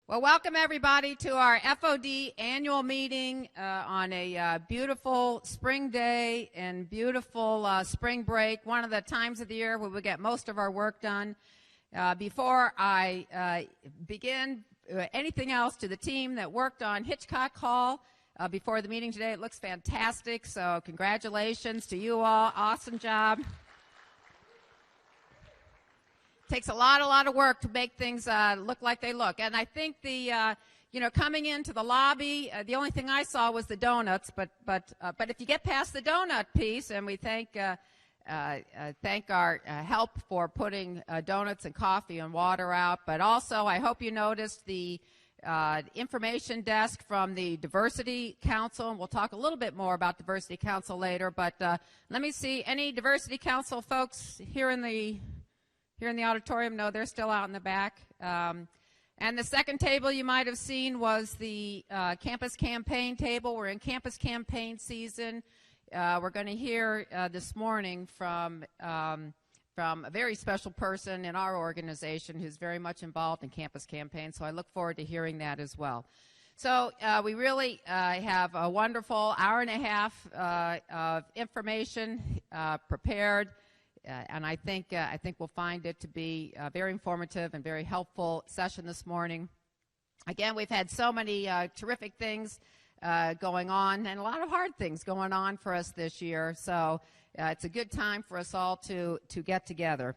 Well, welcome everybody to our FOD Annual Meeting on a beautiful spring day and beautiful spring break, one of the times of the year where we get most of our work done. Before I begin anything else, to the team that worked on Hitchcock Hall before the meeting today, it looks fantastic, so congratulations to you all. Awesome job. Takes a lot of work to make things look like they look. And I think coming into the lobby, the only thing I saw was the donuts. But if you get past the donut piece, and we thank our help for putting donuts and coffee and water out. But also, I hope you noticed the information desk from the Diversity Council, and we'll talk a little bit more about Diversity Council later. But let me see, any Diversity Council folks here in the auditorium? No, they're still out in the back. And the second table you might have seen was the campus campaign table. We're in campus campaign season. We're going to hear this morning from a very special person in our organization who's very much involved in campus campaign, so I look forward to hearing that as well. So we really have a wonderful hour and a half of information prepared. And I think we'll find it to be a very informative and very helpful session this morning. Again, we've had so many terrific things going on, and a lot of hard things going on for us this year. So it's a good time for us all to get together.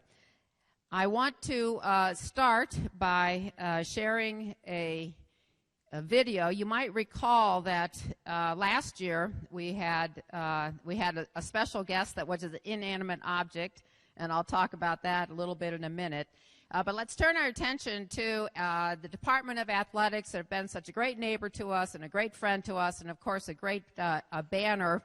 I want to start by sharing a video. You might recall that last year we had a special guest that was an inanimate object, and I'll talk about that a little bit in a minute. But let's turn our attention to the Department of Athletics that have been such a great neighbor to us and a great friend to us, and of course a great banner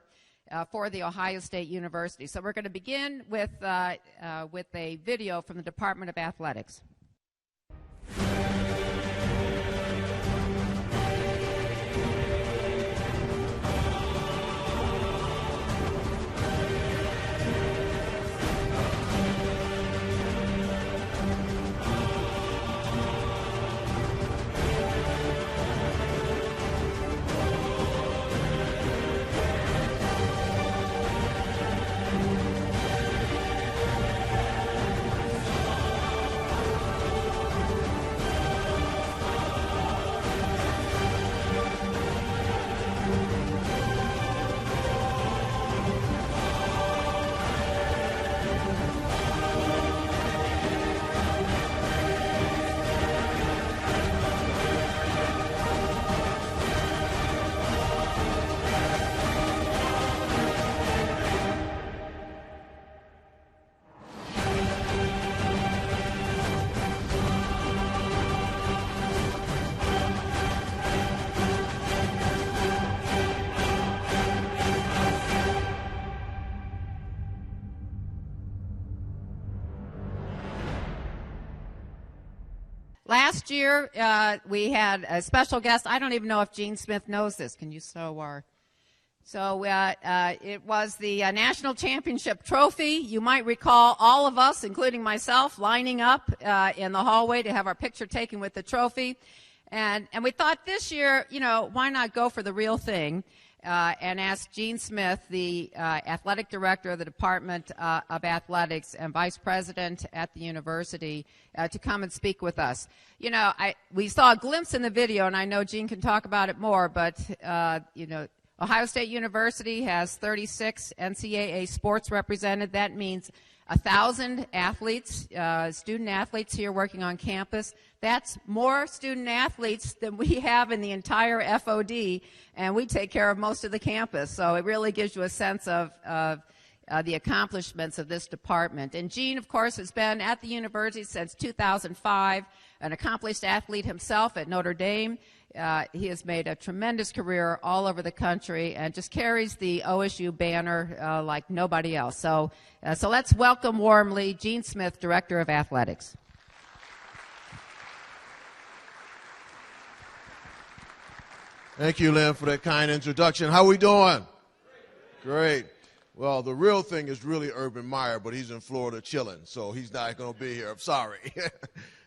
for the Ohio State University. So we're going to begin with a video from the Department of Athletics. Last year, we had a special guest. I don't even know if Gene Smith knows this. Can you show our? So it was the National Championship Trophy. You might recall all of us, including myself, lining up in the hallway to have our picture taken with the trophy. And we thought this year, why not go for the real thing? And asked Gene Smith, the athletic director of the Department of Athletics and vice president at the university, to come and speak with us. We saw a glimpse in the video, and I know Gene can talk about it more, but, Ohio State University has 36 NCAA sports represented. That means 1,000 athletes, student athletes here working on campus. That's more student athletes than we have in the entire FOD, and we take care of most of the campus. So it really gives you a sense of the accomplishments of this department. And Gene, of course, has been at the university since 2005, an accomplished athlete himself at Notre Dame. He has made a tremendous career all over the country and just carries the OSU banner like nobody else. So let's welcome warmly Gene Smith, Director of Athletics. Thank you, Lynn, for that kind introduction. How we doing? Great. Well, the real thing is really Urban Meyer, but he's in Florida chilling, so he's not going to be here. I'm sorry.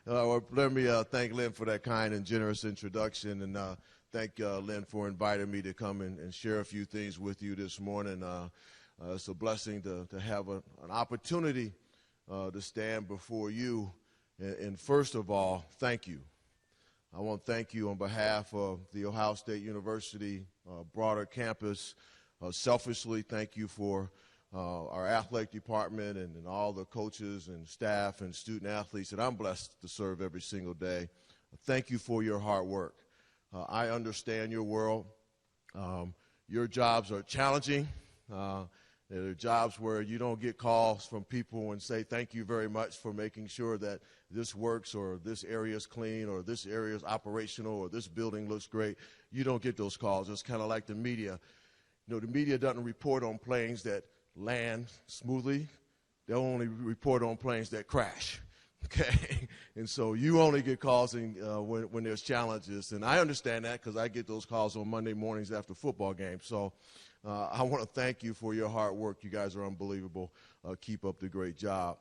Well, let me thank Lynn for that kind and generous introduction, and thank Lynn for inviting me to come and share a few things with you this morning. It's a blessing to have an opportunity to stand before you. And first of all, thank you. I want to thank you on behalf of the Ohio State University broader campus. Selfishly, thank you for our athletic department and all the coaches and staff and student athletes that I'm blessed to serve every single day. Thank you for your hard work. I understand your world. Your jobs are challenging. There are jobs where you don't get calls from people and say thank you very much for making sure that this works, or this area is clean, or this area is operational, or this building looks great. You don't get those calls. It's kind of like the media. You know, the media doesn't report on planes that land smoothly. They'll only report on planes that crash. Okay, and so you only get calls when there's challenges, and I understand that because I get those calls on Monday mornings after football games. So I want to thank you for your hard work. You guys are unbelievable. Keep up the great job.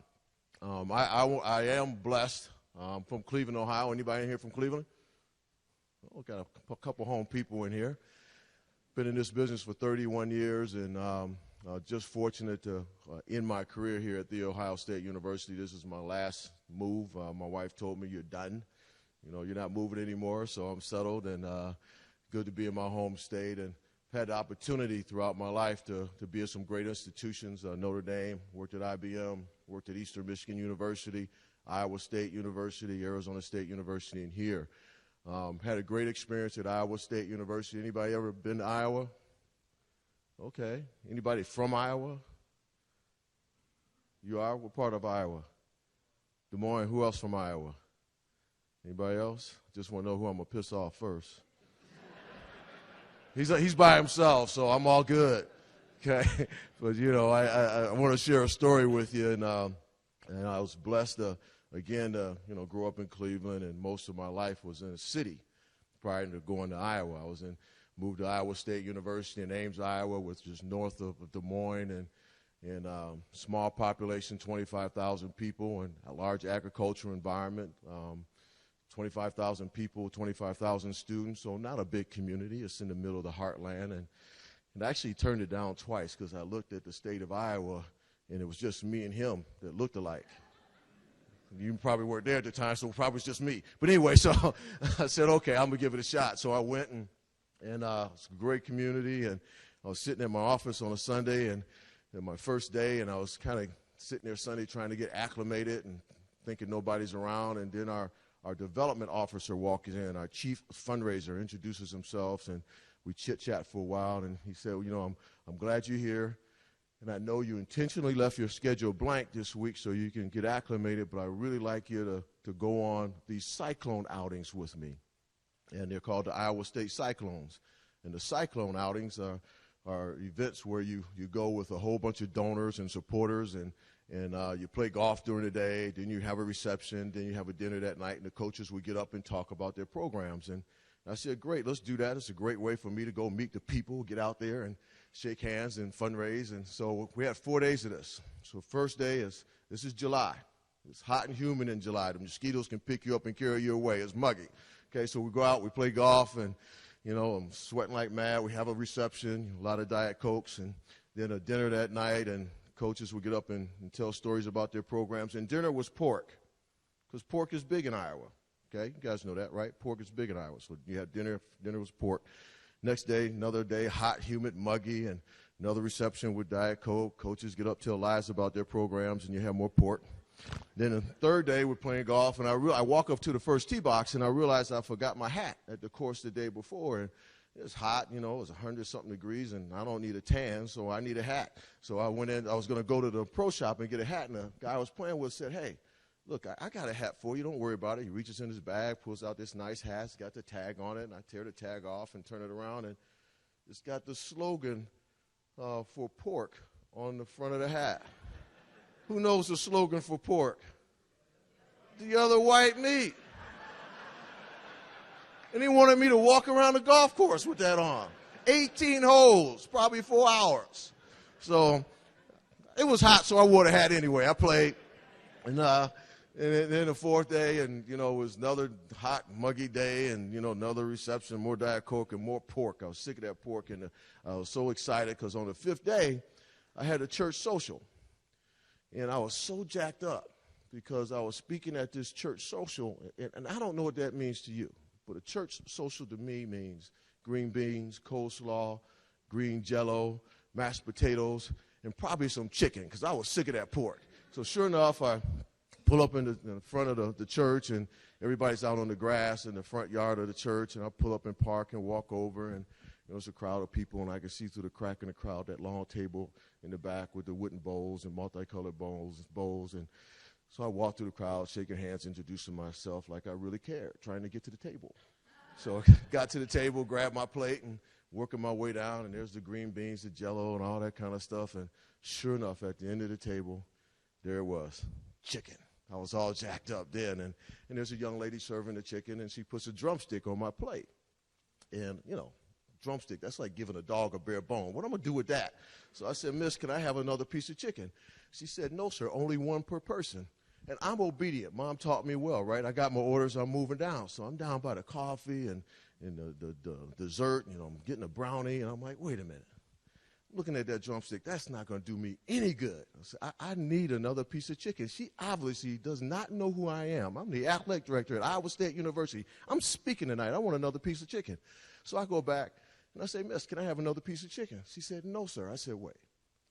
I am blessed. From Cleveland, Ohio. Anybody in here from Cleveland? Oh, got a couple home people in here. Been in this business for 31 years, and just fortunate to end my career here at The Ohio State University. This is my last move. My wife told me, you're done. You know, you're not moving anymore, so I'm settled, and good to be in my home state. And I've had the opportunity throughout my life to be at some great institutions, Notre Dame, worked at IBM, worked at Eastern Michigan University, Iowa State University, Arizona State University, and here. Had a great experience at Iowa State University. Anybody ever been to Iowa? Okay. Anybody from Iowa? You are? What part of Iowa? Des Moines. Who else from Iowa? Anybody else? Just want to know who I'm going to piss off first. He's by himself, so I'm all good. Okay. But, you know, I want to share a story with you, and I was blessed to, again, grow up in Cleveland, and most of my life was in a city prior to going to Iowa. Moved to Iowa State University in Ames, Iowa, which is north of Des Moines, and small population, 25,000 people, and a large agricultural environment, 25,000 people, 25,000 students, so not a big community. It's in the middle of the heartland, and I actually turned it down twice because I looked at the state of Iowa, and it was just me and him that looked alike. You probably weren't there at the time, so it probably was just me. But anyway, so I said, okay, I'm going to give it a shot. So I went, and it's a great community, and I was sitting in my office on a Sunday, and my first day, and I was kind of sitting there Sunday trying to get acclimated and thinking nobody's around, and then our development officer walks in, our chief fundraiser, introduces himself, and we chit-chat for a while, and he said, you know, I'm glad you're here. And I know you intentionally left your schedule blank this week so you can get acclimated, but I really like you to go on these cyclone outings with me. And they're called the Iowa State Cyclones. And the cyclone outings are events where you go with a whole bunch of donors and supporters, and you play golf during the day, then you have a reception, then you have a dinner that night, and the coaches would get up and talk about their programs. And I said, great, let's do that. It's a great way for me to go meet the people, get out there and shake hands and fundraise. And so we had 4 days of this. So first day this is July. It's hot and humid in July. The mosquitoes can pick you up and carry you away. It's muggy. Okay, so we go out, we play golf, and, you know, I'm sweating like mad. We have a reception, a lot of Diet Cokes, and then a dinner that night, and coaches would get up and tell stories about their programs. And dinner was pork, because pork is big in Iowa. Okay, you guys know that, right? Pork is big in Iowa. So you had dinner was pork. Next day, another day, hot, humid, muggy, and another reception with Diet Coke. Coaches get up, tell lies about their programs, and you have more pork. Then the third day, we're playing golf, and I walk up to the first tee box, and I realized I forgot my hat at the course the day before. And it was hot, you know, it was 100-something degrees, and I don't need a tan, so I need a hat. So I went in, I was going to go to the pro shop and get a hat, and the guy I was playing with said, hey, look, I got a hat for you. Don't worry about it. He reaches in his bag, pulls out this nice hat. It's got the tag on it, and I tear the tag off and turn it around, and it's got the slogan for pork on the front of the hat. Who knows the slogan for pork? The other white meat. And he wanted me to walk around the golf course with that on. 18 holes, probably 4 hours. So it was hot, so I wore the hat anyway. I played. And And then the fourth day, and, you know, it was another hot, muggy day, and, you know, another reception, more Diet Coke and more pork. I was sick of that pork, and I was so excited because on the fifth day, I had a church social. And I was so jacked up because I was speaking at this church social, and I don't know what that means to you, but a church social to me means green beans, coleslaw, green Jell-O, mashed potatoes, and probably some chicken because I was sick of that pork. So sure enough, I pull up in the front of the church, and everybody's out on the grass in the front yard of the church, and I pull up and park and walk over, and there's a crowd of people, and I can see through the crack in the crowd that long table in the back with the wooden bowls and multicolored bowls. And so I walked through the crowd, shaking hands, introducing myself like I really cared, trying to get to the table. So I got to the table, grabbed my plate, and working my way down, and there's the green beans, the Jell-O, and all that kind of stuff. And sure enough, at the end of the table, there it was, chicken. I was all jacked up then, and there's a young lady serving the chicken, and she puts a drumstick on my plate. And, you know, drumstick, that's like giving a dog a bare bone. What am I going to do with that? So I said, Miss, can I have another piece of chicken? She said, no, sir, only one per person. And I'm obedient. Mom taught me well, right? I got my orders. I'm moving down. So I'm down by the coffee and the dessert. You know, I'm getting a brownie, and I'm like, wait a minute. Looking at that drumstick, that's not going to do me any good. I said, I need another piece of chicken. She obviously does not know who I am. I'm the athletic director at Iowa State University. I'm speaking tonight. I want another piece of chicken. So I go back, and I say, Miss, can I have another piece of chicken? She said, no, sir. I said, wait,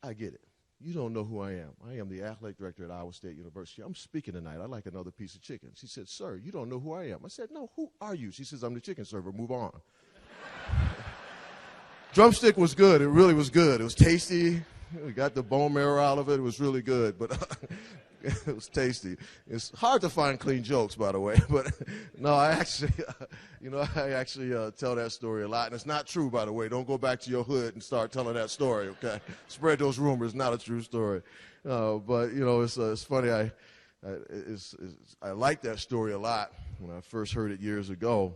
I get it. You don't know who I am. I am the athletic director at Iowa State University. I'm speaking tonight. I'd like another piece of chicken. She said, sir, you don't know who I am. I said, no, who are you? She says, I'm the chicken server. Move on. Drumstick was good. It really was good. It was tasty. We got the bone marrow out of it. It was really good, but it was tasty. It's hard to find clean jokes, by the way, but no, I actually tell that story a lot, and it's not true, by the way. Don't go back to your hood and start telling that story, okay? Spread those rumors. Not a true story. But, you know, it's funny. I like that story a lot when I first heard it years ago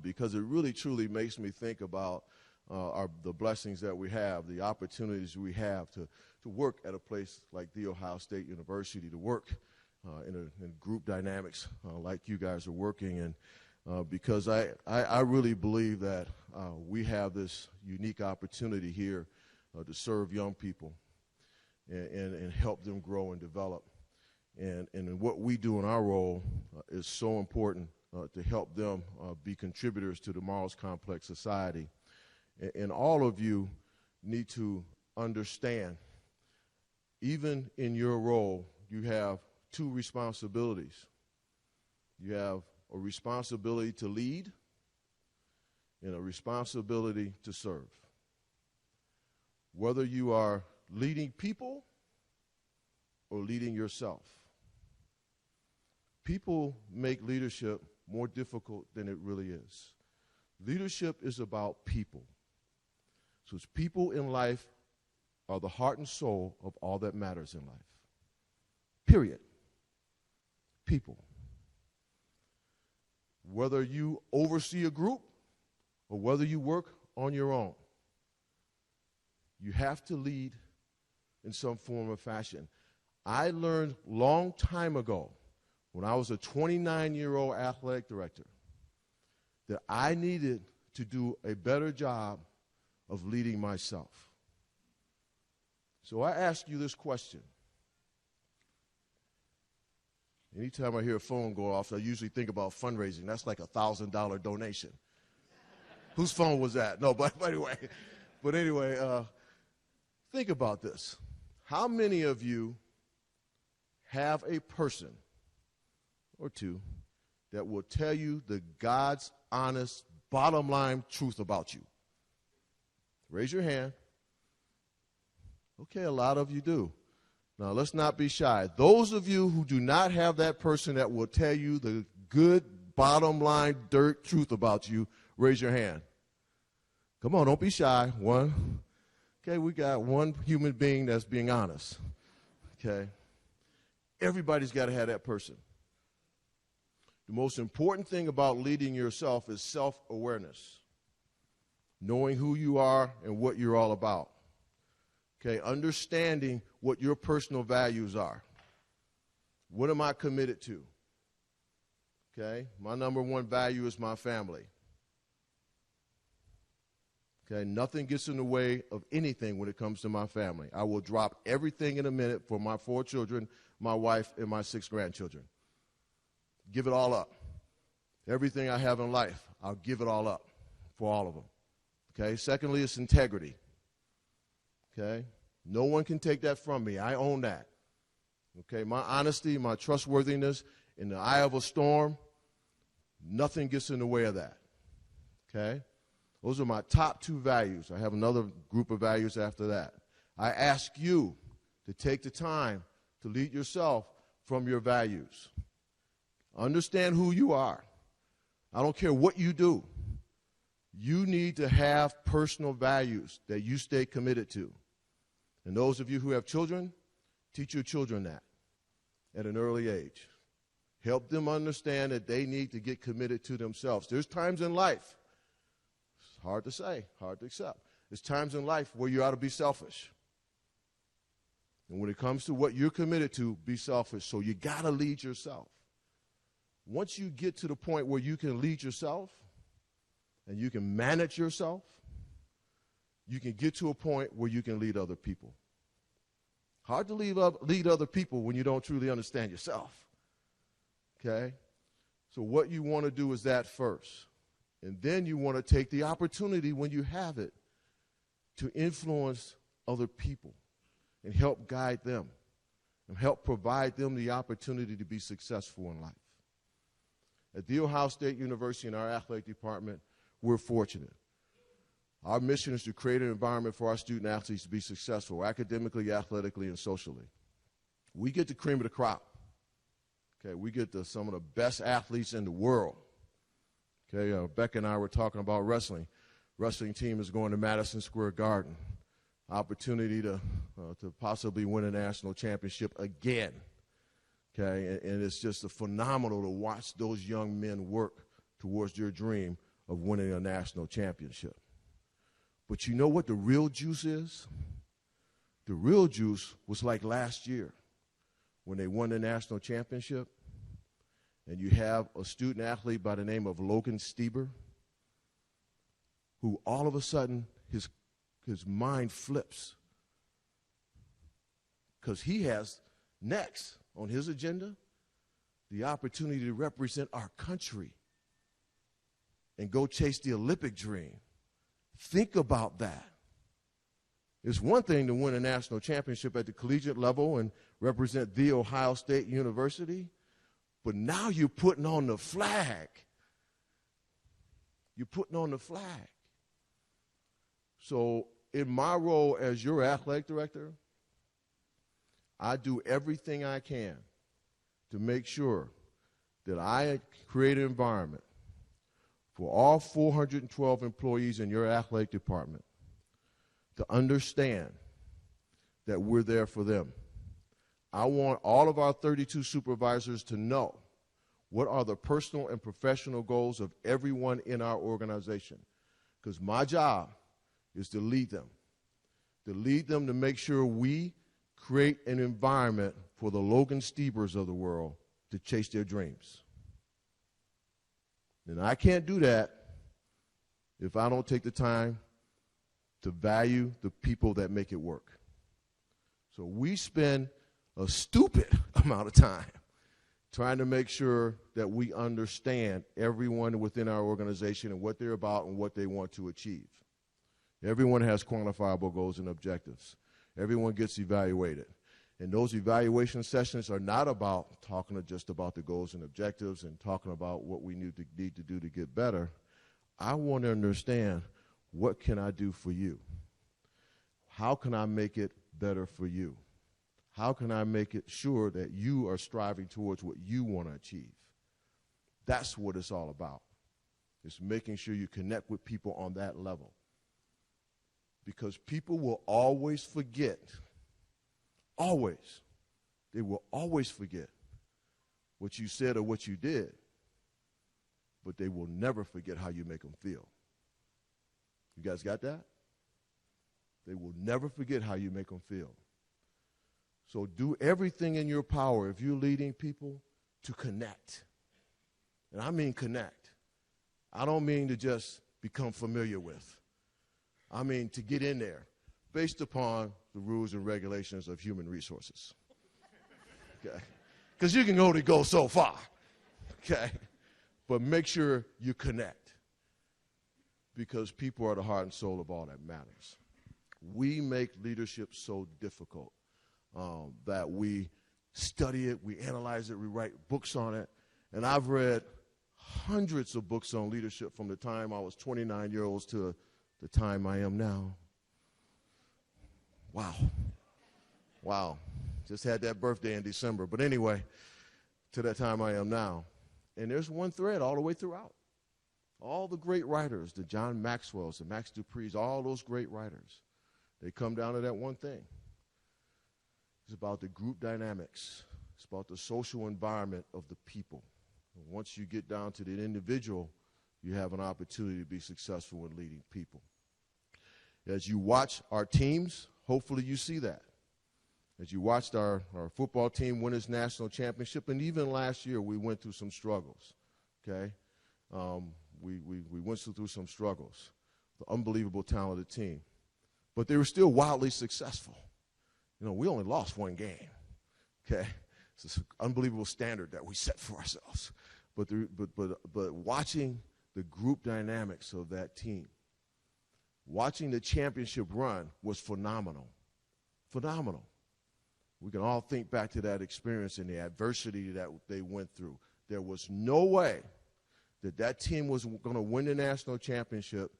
because it really, truly makes me think about the blessings that we have, the opportunities we have to work at a place like The Ohio State University, to work in group dynamics like you guys are working in, because I really believe that we have this unique opportunity here to serve young people and help them grow and develop. And what we do in our role is so important to help them be contributors to tomorrow's complex society. And all of you need to understand, even in your role, you have two responsibilities. You have a responsibility to lead and a responsibility to serve. Whether you are leading people or leading yourself, people make leadership more difficult than it really is. Leadership is about people. So it's people in life are the heart and soul of all that matters in life. Period. People. Whether you oversee a group or whether you work on your own, you have to lead in some form or fashion. I learned a long time ago when I was a 29-year-old athletic director that I needed to do a better job of leading myself. So I ask you this question. Anytime I hear a phone go off, I usually think about fundraising. That's like a $1,000 donation. Whose phone was that? No, but anyway, think about this. How many of you have a person or two that will tell you the God's honest, bottom line truth about you? Raise your hand. Okay, a lot of you do. Now, let's not be shy. Those of you who do not have that person that will tell you the good, bottom line, dirt truth about you, raise your hand. Come on, don't be shy. One. Okay, we got one human being that's being honest. Okay. Everybody's got to have that person. The most important thing about leading yourself is self-awareness. Knowing who you are and what you're all about. Okay, understanding what your personal values are. What am I committed to? Okay, my number one value is my family. Okay, nothing gets in the way of anything when it comes to my family. I will drop everything in a minute for my 4 children, my wife, and my 6 grandchildren. Give it all up. Everything I have in life, I'll give it all up for all of them. Okay, secondly, it's integrity. Okay, no one can take that from me. I own that. Okay, my honesty, my trustworthiness, in the eye of a storm, nothing gets in the way of that. Okay? Those are my top 2 values. I have another group of values after that. I ask you to take the time to lead yourself from your values. Understand who you are. I don't care what you do. You need to have personal values that you stay committed to. And those of you who have children, teach your children that at an early age. Help them understand that they need to get committed to themselves. There's times in life, it's hard to say, hard to accept. There's times in life where you ought to be selfish. And when it comes to what you're committed to, be selfish. So you got to lead yourself. Once you get to the point where you can lead yourself and you can manage yourself, you can get to a point where you can lead other people. Hard to lead other people when you don't truly understand yourself. Okay? So what you want to do is that first. And then you want to take the opportunity when you have it to influence other people and help guide them and help provide them the opportunity to be successful in life. At The Ohio State University in our athletic department, we're fortunate. Our mission is to create an environment for our student athletes to be successful academically, athletically, and socially. We get the cream of the crop. Okay, we get some of the best athletes in the world. Okay, Becca and I were talking about wrestling. Wrestling team is going to Madison Square Garden. Opportunity to possibly win a national championship again. Okay, and it's just phenomenal to watch those young men work towards their dream of winning a national championship. But you know what the real juice is? The real juice was like last year when they won the national championship, and you have a student athlete by the name of Logan Stieber, who all of a sudden his mind flips because he has next on his agenda the opportunity to represent our country and go chase the Olympic dream. Think about that. It's one thing to win a national championship at the collegiate level and represent The Ohio State University, but now you're putting on the flag. You're putting on the flag. So in my role as your athletic director, I do everything I can to make sure that I create an environment for all 412 employees in your athletic department to understand that we're there for them. I want all of our 32 supervisors to know what are the personal and professional goals of everyone in our organization, because my job is to lead them to make sure we create an environment for the Logan Stiebers of the world to chase their dreams. And I can't do that if I don't take the time to value the people that make it work. So we spend a stupid amount of time trying to make sure that we understand everyone within our organization and what they're about and what they want to achieve. Everyone has quantifiable goals and objectives. Everyone gets evaluated. And those evaluation sessions are not about talking just about the goals and objectives and talking about what we need to do to get better. I want to understand, what can I do for you? How can I make it better for you? How can I make it sure that you are striving towards what you want to achieve? That's what it's all about. It's making sure you connect with people on that level. Because people will always forget. Always. They will always forget what you said or what you did, but they will never forget how you make them feel. You guys got that? They will never forget how you make them feel. So do everything in your power, if you're leading people, to connect. And I mean connect. I don't mean to just become familiar with. I mean to get in there based upon the rules and regulations of human resources. Okay? Because you can only go so far. Okay? But make sure you connect. Because people are the heart and soul of all that matters. We make leadership so difficult that we study it, we analyze it, we write books on it. And I've read hundreds of books on leadership from the time I was 29 years old to the time I am now. Wow. Wow. Just had that birthday in December. But anyway, to that time I am now. And there's one thread all the way throughout. All the great writers, the John Maxwell's, the Max Dupree's, all those great writers, they come down to that one thing. It's about the group dynamics. It's about the social environment of the people. And once you get down to the individual, you have an opportunity to be successful in leading people. As you watch our teams, hopefully you see that. As you watched our football team win its national championship, and even last year we went through some struggles, okay? We went through some struggles. The unbelievable talented team. But they were still wildly successful. You know, we only lost one game, okay? It's an unbelievable standard that we set for ourselves. But watching the group dynamics of that team, watching the championship run was phenomenal. Phenomenal. We can all think back to that experience and the adversity that they went through. There was no way that team was going to win the national championship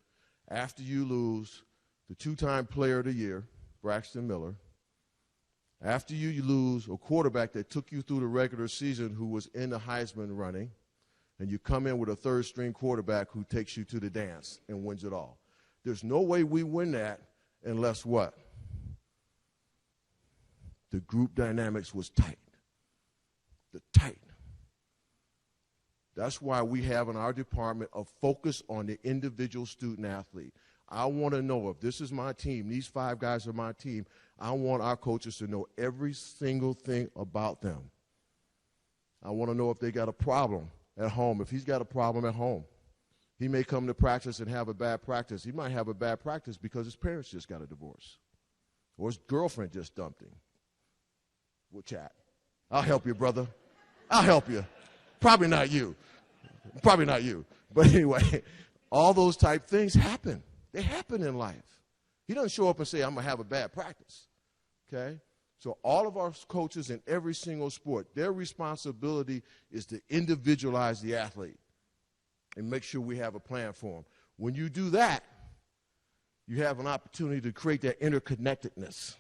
after you lose the two-time player of the year, Braxton Miller, after you lose a quarterback that took you through the regular season who was in the Heisman running, and you come in with a third-string quarterback who takes you to the dance and wins it all. There's no way we win that unless what? The group dynamics was tight. Tight. That's why we have in our department a focus on the individual student athlete. I want to know if this is my team, these 5 guys are my team, I want our coaches to know every single thing about them. I want to know if they got a problem at home. If he's got a problem at home, he may come to practice and have a bad practice. He might have a bad practice because his parents just got a divorce or his girlfriend just dumped him. We'll chat. I'll help you, brother. I'll help you. Probably not you. Probably not you. But anyway, all those type things happen. They happen in life. He doesn't show up and say, I'm going to have a bad practice. Okay? So all of our coaches in every single sport, their responsibility is to individualize the athlete and make sure we have a plan for them. When you do that, you have an opportunity to create that interconnectedness,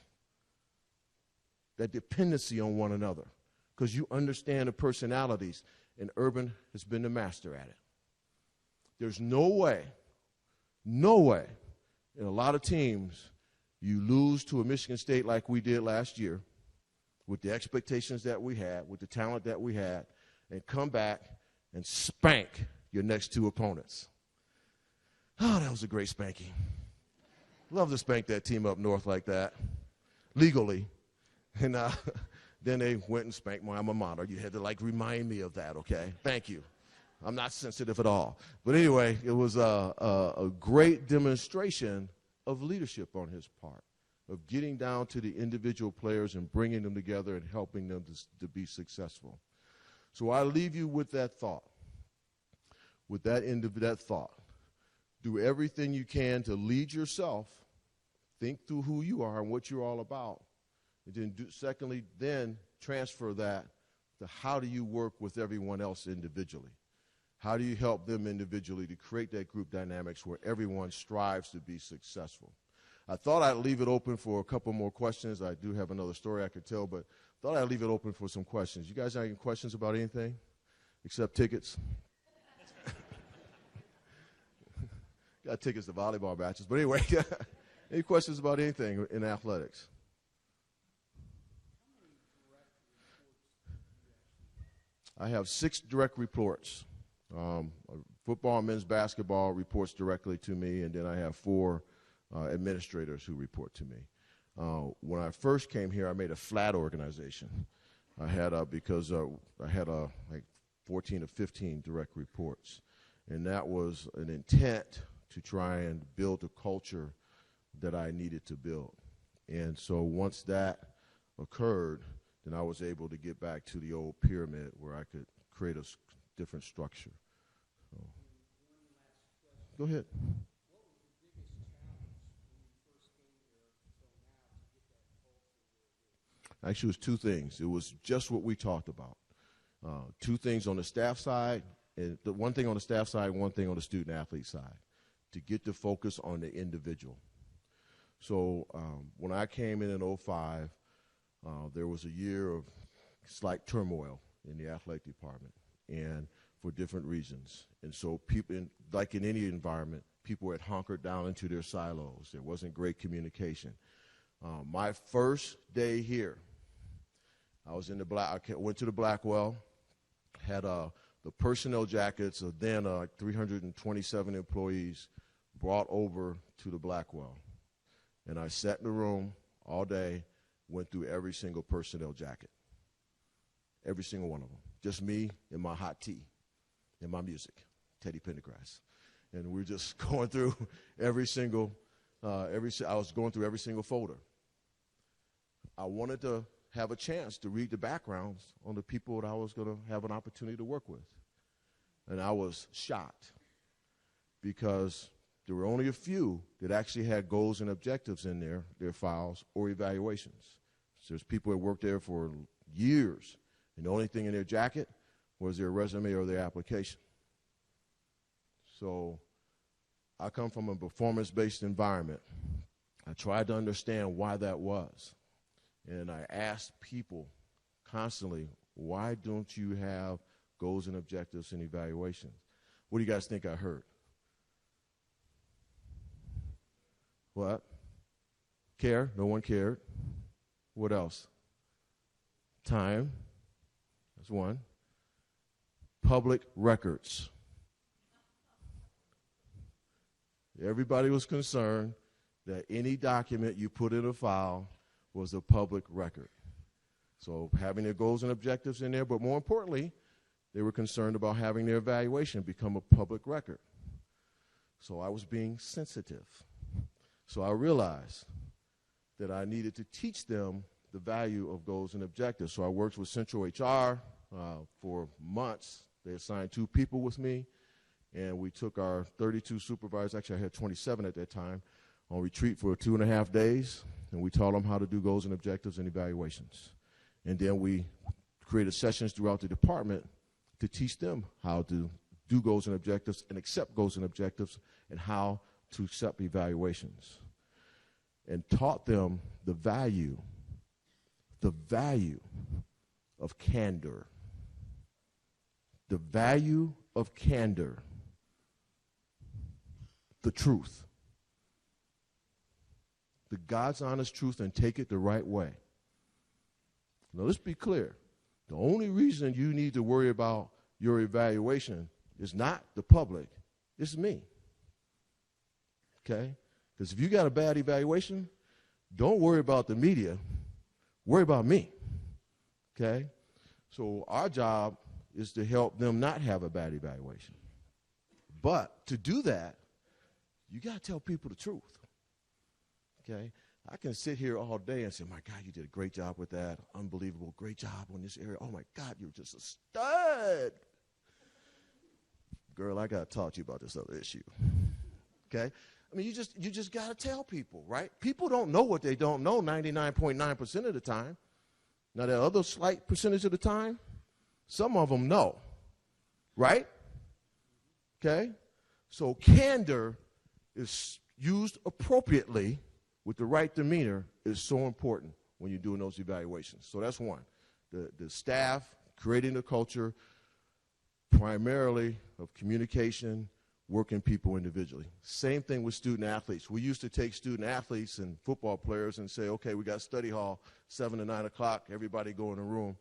that dependency on one another, because you understand the personalities, and Urban has been the master at it. There's no way in a lot of teams you lose to a Michigan State like we did last year with the expectations that we had, with the talent that we had, and come back and spank your next 2 opponents. Oh, that was a great spanking. Love to spank that team up north like that, legally. And then they went and spanked my alma mater. You had to, remind me of that, okay? Thank you. I'm not sensitive at all. But anyway, it was a great demonstration of leadership on his part, of getting down to the individual players and bringing them together and helping them to be successful. So I leave you with that thought, with that thought. Do everything you can to lead yourself, think through who you are and what you're all about, and then secondly, transfer that to how do you work with everyone else individually. How do you help them individually to create that group dynamics where everyone strives to be successful? I thought I'd leave it open for a couple more questions. I do have another story I could tell, but thought I'd leave it open for some questions. You guys have any questions about anything except tickets? Got tickets to volleyball matches. But anyway, any questions about anything in athletics? I have 6 direct reports. Football and men's basketball reports directly to me, and then I have 4 administrators who report to me. When I first came here, I made a flat organization. I had because I had like 14 or 15 direct reports, and that was an intent to try and build a culture that I needed to build. And so once that occurred, then I was able to get back to the old pyramid where I could create a different structure. So. Go ahead. Actually, it was two things. It was just what we talked about. Two things on the staff side, and the one thing on the staff side, one thing on the student-athlete side, to get the focus on the individual. So when I came in 2005, there was a year of slight turmoil in the athletic department, and for different reasons. And so people, like in any environment, people had hunkered down into their silos. There wasn't great communication. My first day here, I was in I went to the Blackwell, had the personnel jackets of then 327 employees brought over to the Blackwell. And I sat in the room all day, went through every single personnel jacket, every single one of them. Just me and my hot tea and my music, Teddy Pendergrass. And we're just going through every single, I was going through every single folder. I wanted to have a chance to read the backgrounds on the people that I was going to have an opportunity to work with. And I was shocked because there were only a few that actually had goals and objectives in their files or evaluations. So there's people that worked there for years, and the only thing in their jacket was their resume or their application. So I come from a performance-based environment. I tried to understand why that was. And I asked people constantly, why don't you have goals and objectives and evaluations? What do you guys think I heard? What? Care? No one cared. What else? Time. That's one. Public records. Everybody was concerned that any document you put in a file was a public record. So having their goals and objectives in there, but more importantly, they were concerned about having their evaluation become a public record. So I was being sensitive. So I realized that I needed to teach them the value of goals and objectives. So I worked with Central HR for months. They assigned 2 people with me, and we took our 32 supervisors, actually I had 27 at that time, on retreat for 2.5 days, and we taught them how to do goals and objectives and evaluations. And then we created sessions throughout the department to teach them how to do goals and objectives and accept goals and objectives and how to accept evaluations, and taught them the value of candor. The value of candor. The truth. The God's honest truth, and take it the right way. Now let's be clear. The only reason you need to worry about your evaluation is not the public, it's me. Okay? Because if you got a bad evaluation, don't worry about the media, worry about me. Okay? So our job is to help them not have a bad evaluation. But to do that, you got to tell people the truth. Okay? I can sit here all day and say, my God, you did a great job with that. Unbelievable. Great job on this area. Oh, my God, you're just a stud. Girl, I got to talk to you about this other issue. Okay? I mean, you just got to tell people, right? People don't know what they don't know 99.9% of the time. Now, that other slight percentage of the time, some of them know, right? Okay? So candor is used appropriately with the right demeanor is so important when you're doing those evaluations. So that's one. The staff creating the culture primarily of communication, working people individually. Same thing with student athletes. We used to take student athletes and football players and say, okay, we got study hall, 7 to 9 o'clock, everybody go in a room.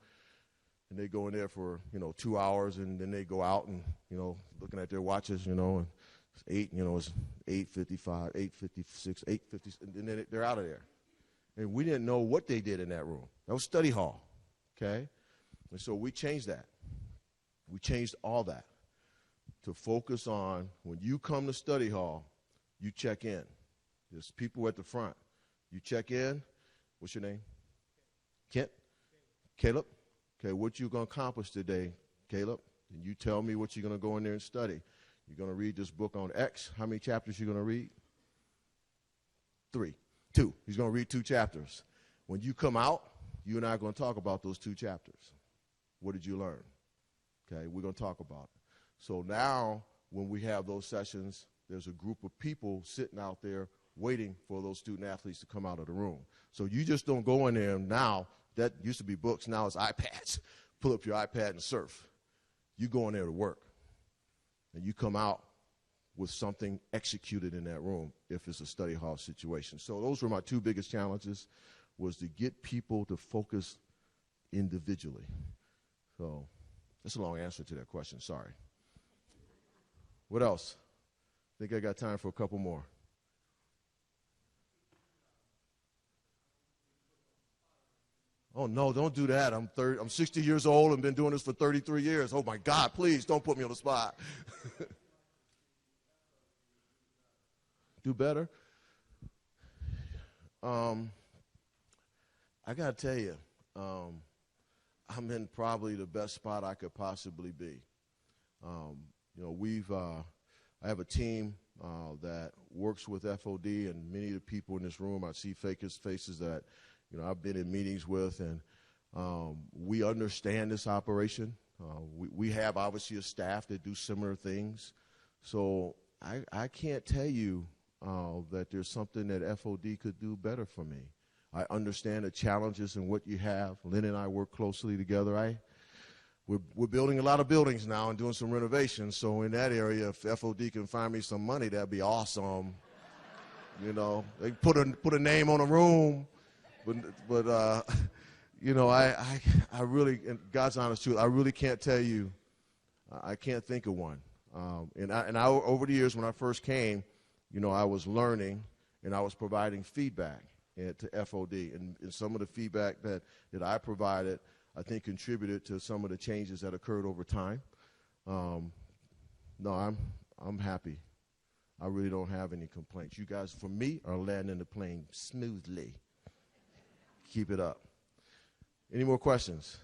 And they go in there for, 2 hours, and then they go out and, looking at their watches, and it's 8, it's 8:55, 8:56, 8:50, and then they're out of there. and we didn't know what they did in that room. That was study hall, okay? And so we changed that. We changed all that to focus on when you come to study hall, you check in. There's people at the front. You check in. What's your name? Kent? Caleb? Okay, what you going to accomplish today, Caleb? And you tell me what you're going to go in there and study. You're going to read this book on X. How many chapters you going to read? 3. 2. He's going to read 2 chapters. When you come out, you and I are going to talk about those 2 chapters. What did you learn? Okay, we're going to talk about it. So now when we have those sessions, there's a group of people sitting out there waiting for those student athletes to come out of the room. So you just don't go in there and now, that used to be books, now it's iPads. Pull up your iPad and surf. You go in there to work, and you come out with something executed in that room if it's a study hall situation. So those were my 2 biggest challenges, was to get people to focus individually. So that's a long answer to that question, sorry. What else? I think I got time for a couple more. Oh, no, don't do that. I'm 60 years old and been doing this for 33 years. Oh, my God, please don't put me on the spot. Do better? I got to tell you, I'm in probably the best spot I could possibly be. I have a team that works with FOD, and many of the people in this room, I see faces that I've been in meetings with, and we understand this operation. We have obviously a staff that do similar things. So I can't tell you that there's something that FOD could do better for me. I understand the challenges and what you have. Lynn and I work closely together. We're building a lot of buildings now and doing some renovations. So in that area, if FOD can find me some money, that'd be awesome. They put a name on a room. But I really, in God's honest truth, I really can't tell you. I can't think of one. And I over the years when I first came, I was learning and I was providing feedback to FOD, and some of the feedback that I provided, I think, contributed to some of the changes that occurred over time. No, I'm happy. I really don't have any complaints. You guys, for me, are landing the plane smoothly. Keep it up. Any more questions?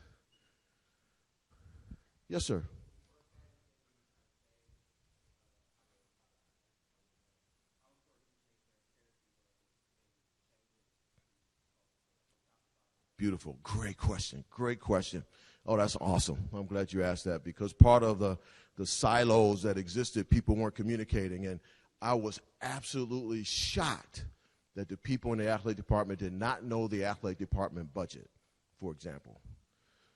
Yes, sir. Beautiful. Great question. Great question. Oh, that's awesome. I'm glad you asked that, because part of the silos that existed, people weren't communicating, and I was absolutely shocked that the people in the athletic department did not know the athletic department budget, for example.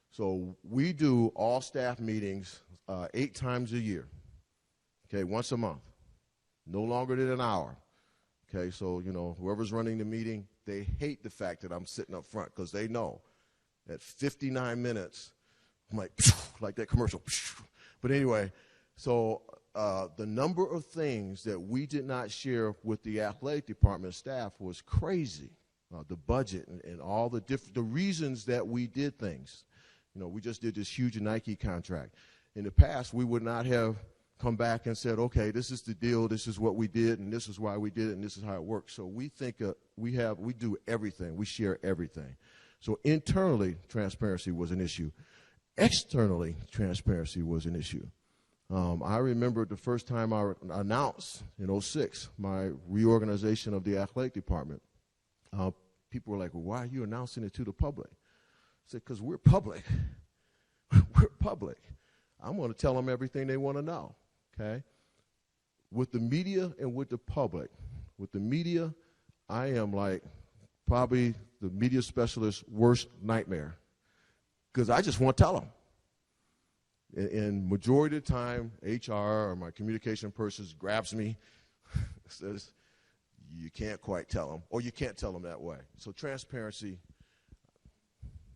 So we do all staff meetings 8 times a year, okay, once a month, no longer than an hour. Okay, so, whoever's running the meeting, they hate the fact that I'm sitting up front, because they know at 59 minutes, I'm like that commercial. But anyway, so the number of things that we did not share with the athletic department staff was crazy. The budget and all the reasons that we did things. We just did this huge Nike contract. In the past, we would not have come back and said, okay, this is the deal, this is what we did, and this is why we did it, and this is how it works. So we think we do everything. We share everything. So internally, transparency was an issue. Externally, transparency was an issue. I remember the first time I announced in 2006 my reorganization of the athletic department. People were like, well, why are you announcing it to the public? I said, because we're public. We're public. I'm going to tell them everything they want to know, okay? With the media and with the public, with the media, I am like probably the media specialist's worst nightmare, because I just want to tell them. And majority of the time, HR or my communication person grabs me, says, you can't quite tell them, or you can't tell them that way. So transparency,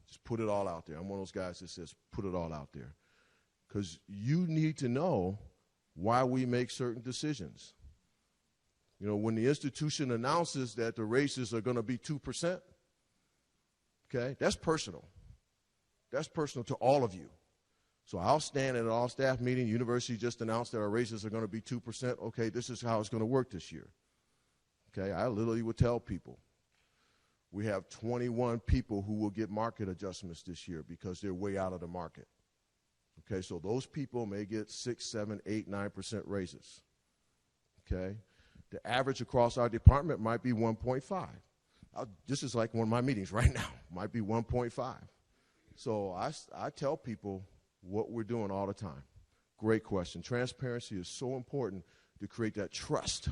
just put it all out there. I'm one of those guys that says put it all out there, because you need to know why we make certain decisions. When the institution announces that the raises are going to be 2%, Okay? That's personal. That's personal to all of you. So I'll stand at an all-staff meeting. University just announced that our raises are going to be 2%. Okay, this is how it's going to work this year. Okay, I literally would tell people, we have 21 people who will get market adjustments this year because they're way out of the market. Okay, so those people may get 6, 7, 8, 9% raises. Okay, the average across our department might be 1.5. This is like one of my meetings right now, might be 1.5. So I tell people what we're doing all the time. Great question. Transparency is so important to create that trust.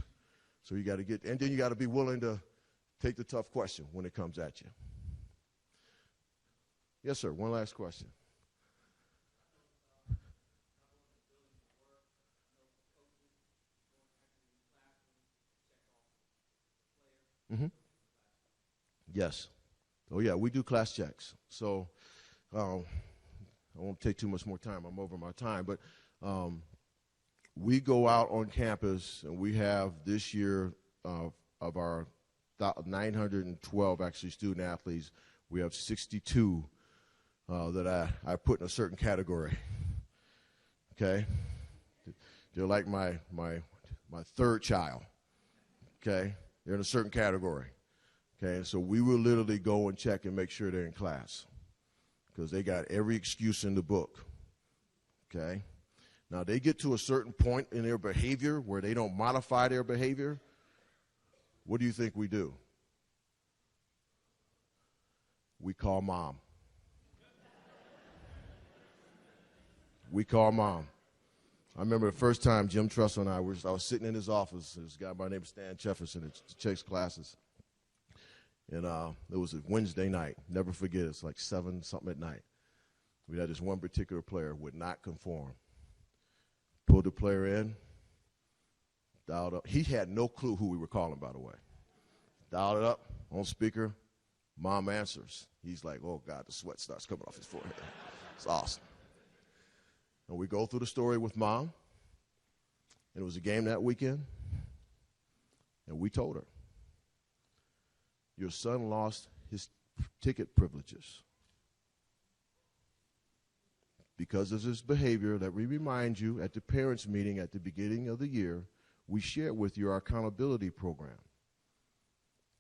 So you got to get, and then you got to be willing to take the tough question when it comes at you. Yes, sir. One last question. Mm-hmm. Yes. Oh, yeah, we do class checks. So I won't take too much more time. I'm over my time. But we go out on campus, and we have this year of our 912 actually student athletes, we have 62 that I put in a certain category. Okay? They're like my third child. Okay? They're in a certain category. Okay? And so we will literally go and check and make sure they're in class because they got every excuse in the book. Okay? Now, they get to a certain point in their behavior where they don't modify their behavior. What do you think we do? We call mom. We call mom. I remember the first time Jim Trussell and I was sitting in his office. This guy by the name of Stan Jefferson that checks classes. And it was a Wednesday night. Never forget, it's like 7-something at night. We had this one particular player would not conform. Pulled the player in, dialed up. He had no clue who we were calling, by the way. Dialed it up on speaker. Mom answers. He's like, oh, God, the sweat starts coming off his forehead. It's awesome. And we go through the story with mom. And it was a game that weekend. And we told her, your son lost his ticket privileges because of his behavior. That we remind you at the parents' meeting at the beginning of the year, we shared with you our accountability program.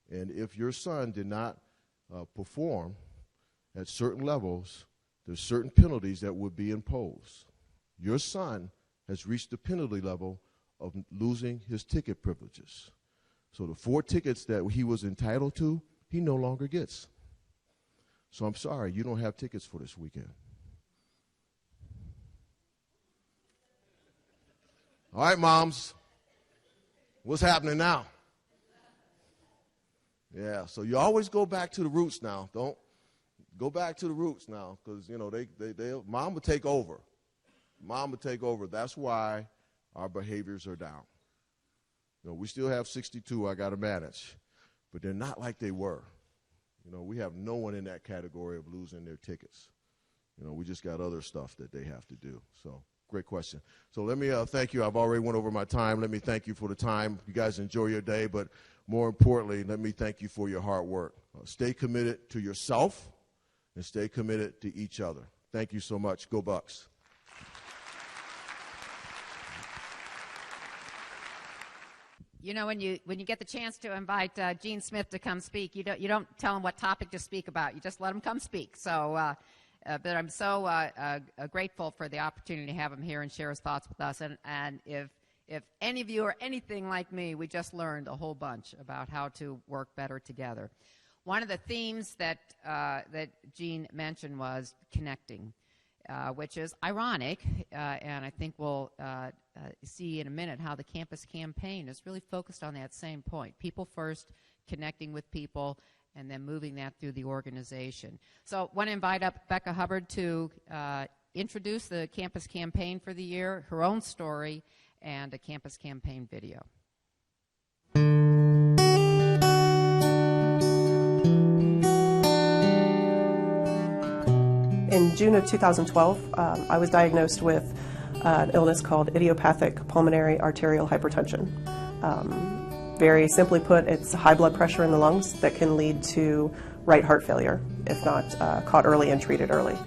And if your son did not perform at certain levels, there's certain penalties that would be imposed. Your son has reached the penalty level of losing his ticket privileges. So the 4 tickets that he was entitled to, he no longer gets. So I'm sorry, you don't have tickets for this weekend. All right, moms, what's happening now? Yeah, so you always go back to the roots now. Don't go back to the roots now because, you know, mom will take over. Mom will take over. That's why our behaviors are down. You know, we still have 62 I got to manage, but they're not like they were. You know, we have no one in that category of losing their tickets. You know, we just got other stuff that they have to do. So, great question. So let me thank you. I've already went over my time. Let me thank you for the time. You guys enjoy your day, but more importantly, let me thank you for your hard work. Stay committed to yourself and stay committed to each other. Thank you so much. Go Bucks. You know, when you get the chance to invite Gene Smith to come speak, you don't tell him what topic to speak about. You just let him come speak. So, but I'm so grateful for the opportunity to have him here and share his thoughts with us. And if any of you are anything like me, we just learned a whole bunch about how to work better together. One of the themes that Gene mentioned was connecting, which is ironic, and I think we'll see in a minute how the campus campaign is really focused on that same point. People first, connecting with people, and then moving that through the organization. So I want to invite up Becca Hubbard to introduce the campus campaign for the year, her own story, and a campus campaign video. In June of 2012, I was diagnosed with an illness called idiopathic pulmonary arterial hypertension. Very simply put, it's high blood pressure in the lungs that can lead to right heart failure if not caught early and treated early.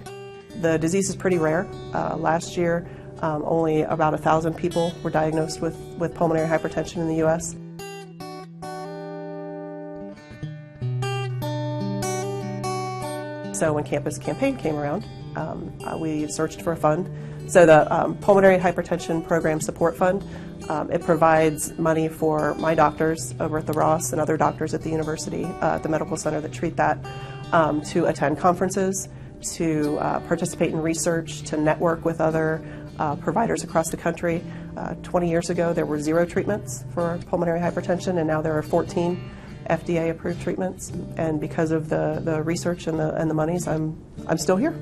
The disease is pretty rare. Last year, only about 1,000 people were diagnosed with pulmonary hypertension in the U.S. So when Campus Campaign came around, we searched for a fund. So the Pulmonary Hypertension Program Support Fund, it provides money for my doctors over at the Ross and other doctors at the university, the medical center that treat that, to attend conferences, to participate in research, to network with other providers across the country. 20 years ago, there were 0 treatments for pulmonary hypertension, and now there are 14 FDA-approved treatments. And because of the research and the monies, I'm still here.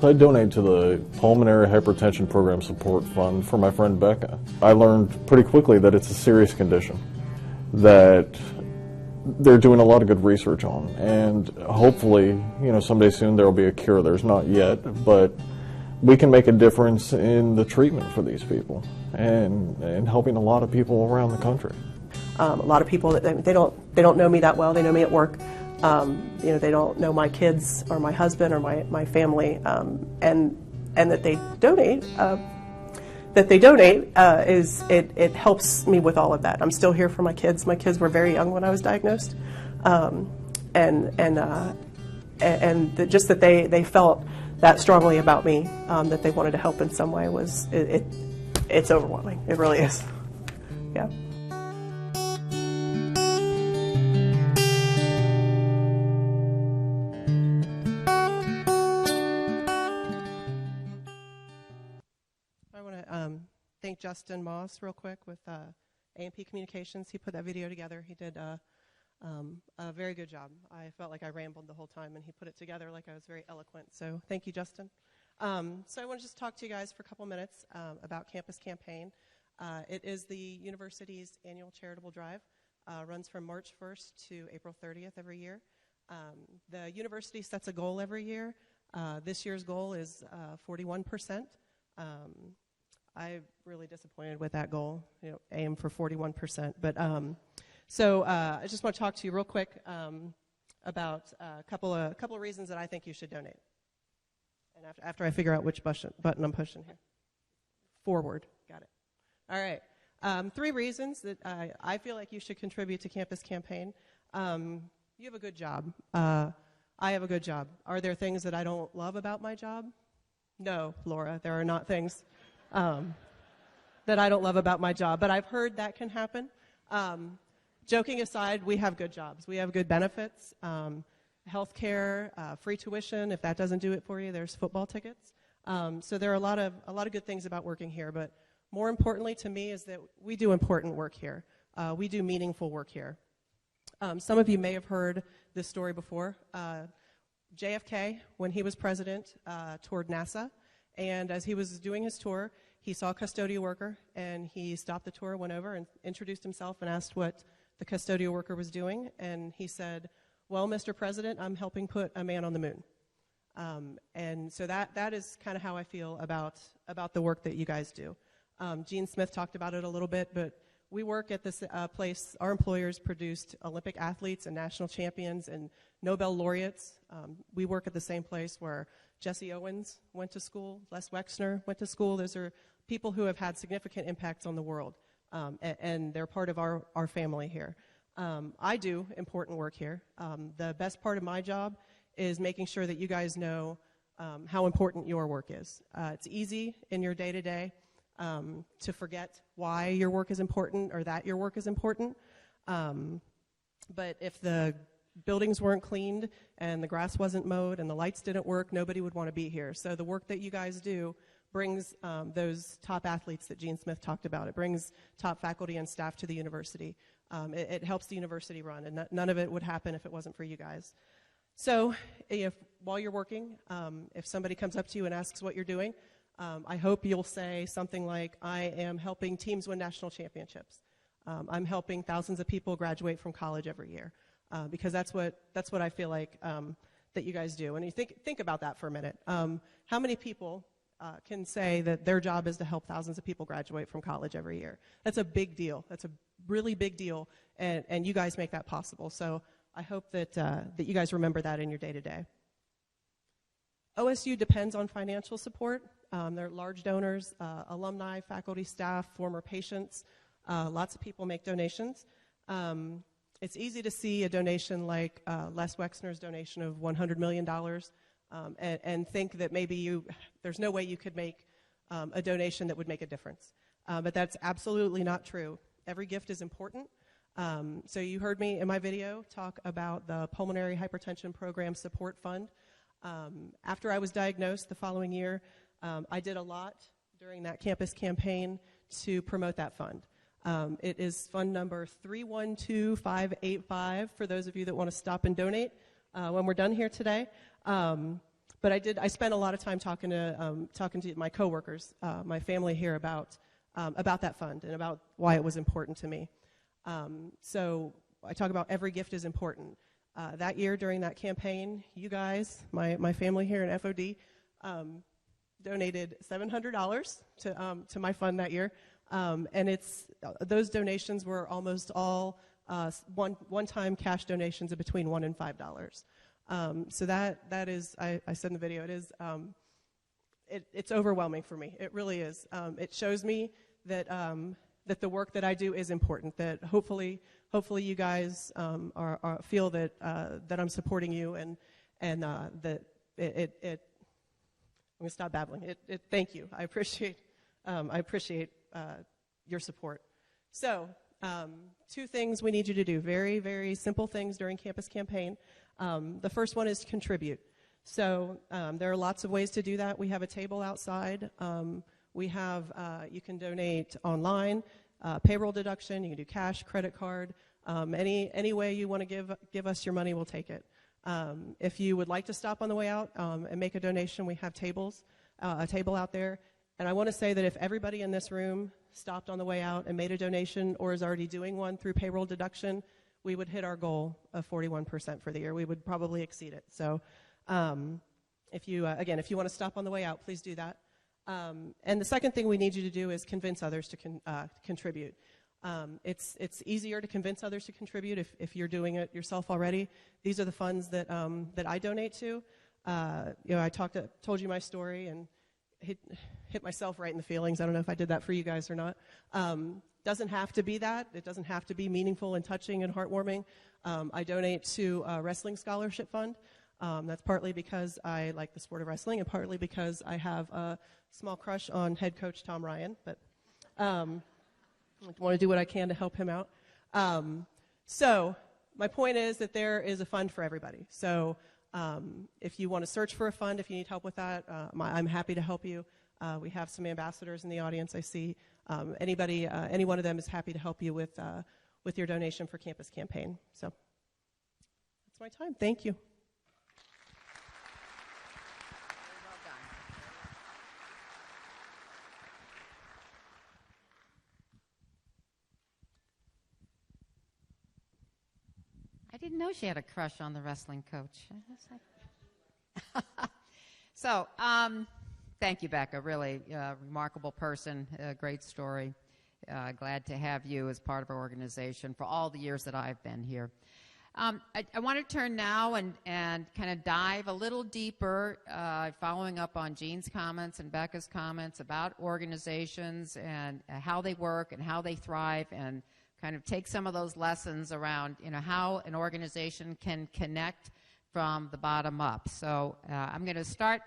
I donate to the Pulmonary Hypertension Program Support Fund for my friend Becca. I learned pretty quickly that it's a serious condition that they're doing a lot of good research on, and hopefully, someday soon there will be a cure. There's not yet, but we can make a difference in the treatment for these people and helping a lot of people around the country. A lot of people, they don't know me that well. They know me at work. They don't know my kids or my husband or my family, and that they donate. It helps me with all of that. I'm still here for my kids. My kids were very young when I was diagnosed, just that they felt that strongly about me, that they wanted to help in some way it's overwhelming. It really is. Yeah. Thank Justin Moss real quick with A&P Communications. He put that video together. He did a very good job. I felt like I rambled the whole time, and he put it together like I was very eloquent. So thank you, Justin. So I want to just talk to you guys for a couple minutes about Campus Campaign. It is the university's annual charitable drive. Runs from March 1st to April 30th every year. The university sets a goal every year. This year's goal is 41%. I'm really disappointed with that goal. Aim for 41%. But I just want to talk to you real quick about a couple of reasons that I think you should donate. And after I figure out which button I'm pushing here. Forward. Got it. All right. 3 reasons that I feel like you should contribute to Campus Campaign. You have a good job. I have a good job. Are there things that I don't love about my job? No, Laura, there are not things that I don't love about my job, but I've heard that can happen. Joking aside, we have good jobs. We have good benefits, health care, free tuition. If that doesn't do it for you, there's football tickets. So there are a lot of good things about working here, but more importantly to me is that we do important work here. We do meaningful work here. Some of you may have heard this story before. JFK, when he was president, toured NASA. And as he was doing his tour, he saw a custodial worker, and he stopped the tour, went over, and introduced himself and asked what the custodial worker was doing. And he said, "Well, Mr. President, I'm helping put a man on the moon." And so that is kind of how I feel about the work that you guys do. Gene Smith talked about it a little bit, but we work at this place. Our employers produced Olympic athletes and national champions and Nobel laureates. We work at the same place where Jesse Owens went to school, Les Wexner went to school. Those are people who have had significant impacts on the world, and they're part of our family here. I do important work here. The best part of my job is making sure that you guys know how important your work is. It's easy in your day-to-day to forget why your work is important or that your work is important. But if the buildings weren't cleaned and the grass wasn't mowed and the lights didn't work, nobody would want to be here. So the work that you guys do brings those top athletes that Gene Smith talked about. It brings top faculty and staff to the university. It helps the university run, and none of it would happen if it wasn't for you guys. So while you're working, if somebody comes up to you and asks what you're doing, I hope you'll say something like, "I am helping teams win national championships. I'm helping thousands of people graduate from college every year." Because that's what I feel like that you guys do. And you think about that for a minute. How many people can say that their job is to help thousands of people graduate from college every year? That's a big deal. That's a really big deal, and you guys make that possible. So I hope that you guys remember that in your day-to-day. OSU depends on financial support. They're large donors, alumni, faculty, staff, former patients. Lots of people make donations. It's easy to see a donation like Les Wexner's donation of $100 million and think that maybe there's no way you could make a donation that would make a difference. But that's absolutely not true. Every gift is important. So you heard me in my video talk about the Pulmonary Hypertension Program Support Fund. After I was diagnosed the following year, I did a lot during that campus campaign to promote that fund. It is fund number 312585 for those of you that want to stop and donate when we're done here today. But I spent a lot of time talking to my coworkers, my family here about that fund and about why it was important to me. So I talk about every gift is important. That year during that campaign, you guys, my family here in FOD, donated $700 to my fund that year. And those donations were almost all one-time cash donations of between $1 and $5. So that is, I said in the video, it's overwhelming for me. It really is. It shows me that the work that I do is important. That hopefully you guys feel that I'm supporting you and that it. I'm gonna stop babbling. Thank you. I appreciate your support. So, 2 things we need you to do. Very, very simple things during campus campaign. The first one is to contribute. So there are lots of ways to do that. We have a table outside. You can donate online, payroll deduction. You can do cash, credit card. Any way you want to give us your money, we'll take it. If you would like to stop on the way out and make a donation, we have a table out there. And I want to say that if everybody in this room stopped on the way out and made a donation or is already doing one through payroll deduction, we would hit our goal of 41% for the year. We would probably exceed it. So if you want to stop on the way out, please do that. And the second thing we need you to do is convince others to contribute. It's easier to convince others to contribute if you're doing it yourself already. These are the funds that I donate to. I told you my story and hit myself right in the feelings. I don't know if I did that for you guys or not. Doesn't have to be that. It doesn't have to be meaningful and touching and heartwarming. I donate to a wrestling scholarship fund. That's partly because I like the sport of wrestling and partly because I have a small crush on head coach Tom Ryan. But I want to do what I can to help him out. So my point is that there is a fund for everybody. So if you want to search for a fund, if you need help with that, I'm happy to help you. We have some ambassadors in the audience, I see. Any one of them is happy to help you with your donation for campus campaign. So that's my time. Thank you. I didn't know she had a crush on the wrestling coach. So, thank you, Becca. Really remarkable person, great story. Glad to have you as part of our organization for all the years that I've been here. I want to turn now and kind of dive a little deeper, following up on Jean's comments and Becca's comments about organizations and how they work and how they thrive, and kind of take some of those lessons around, how an organization can connect from the bottom up. So I'm going to start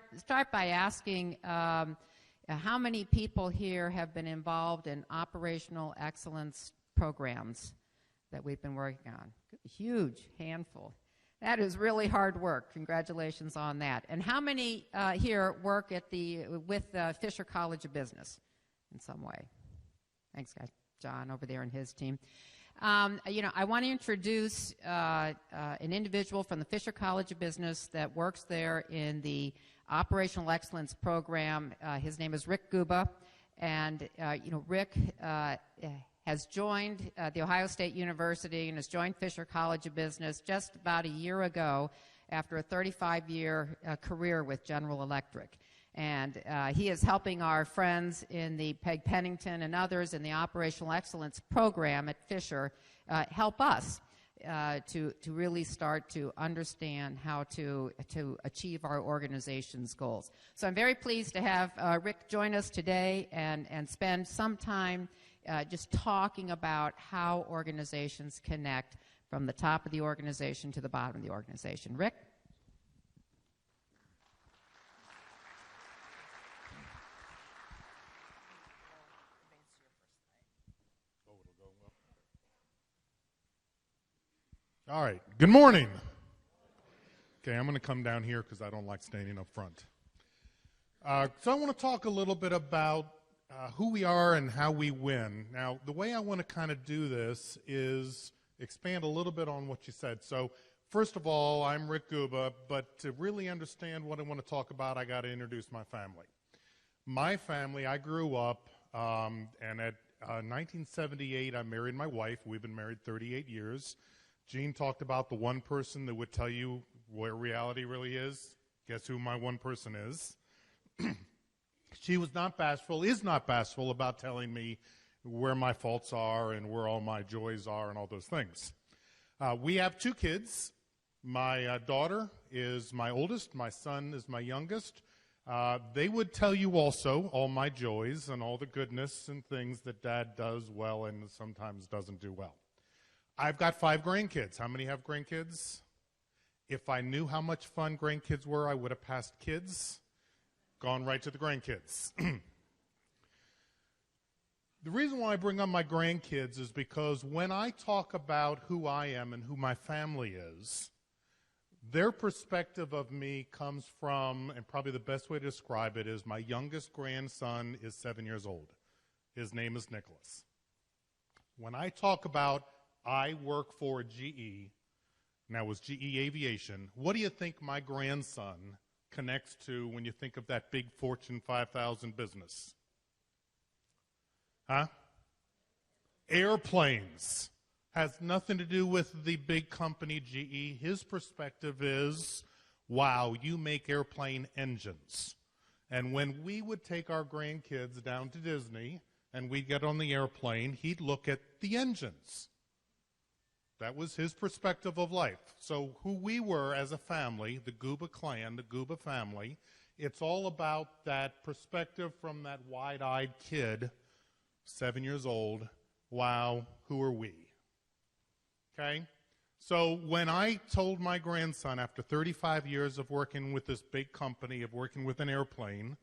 by asking how many people here have been involved in operational excellence programs that we've been working on? Huge handful. That is really hard work. Congratulations on that. And how many here work with Fisher College of Business in some way? Thanks, guys. John over there and his team. I want to introduce an individual from the Fisher College of Business that works there in the Operational Excellence Program. His name is Rick Guba, and Rick has joined The Ohio State University and has joined Fisher College of Business just about a year ago after a 35-year career with General Electric. And he is helping our friends in the Peg Pennington and others in the Operational Excellence Program at Fisher help us to really start to understand how to achieve our organization's goals. So I'm very pleased to have Rick join us today and spend some time just talking about how organizations connect from the top of the organization to the bottom of the organization. Rick? All right. Good morning. Okay, I'm going to come down here because I don't like standing up front. So I want to talk a little bit about who we are and how we win. Now, the way I want to kind of do this is expand a little bit on what you said. So, first of all, I'm Rick Guba, but to really understand what I want to talk about, I got to introduce my family. My family, I grew up, and at 1978, I married my wife. We've been married 38 years. Gene talked about the one person that would tell you where reality really is. Guess who my one person is? She was not bashful, is not bashful about telling me where my faults are and where all my joys are and all those things. We have 2 kids. My daughter is my oldest. My son is my youngest. They would tell you also all my joys and all the goodness and things that Dad does well and sometimes doesn't do well. I've got 5 grandkids. How many have grandkids? If I knew how much fun grandkids were, I would have passed kids, gone right to the grandkids. The reason why I bring up my grandkids is because when I talk about who I am and who my family is, their perspective of me comes from, and probably the best way to describe it is my youngest grandson is 7 years old. His name is Nicholas. When I talk about I work for GE, now it was GE Aviation, what do you think my grandson connects to when you think of that big Fortune 5,000 business? Huh? Airplanes. Has nothing to do with the big company GE. His perspective is, wow, you make airplane engines. And when we would take our grandkids down to Disney and we'd get on the airplane, he'd look at the engines. That was his perspective of life. So who we were as a family, the Guba clan, the Guba family, it's all about that perspective from that wide-eyed kid, 7 years old. Wow, who are we? Okay? So when I told my grandson, after 35 years of working with this big company, of working with an airplane,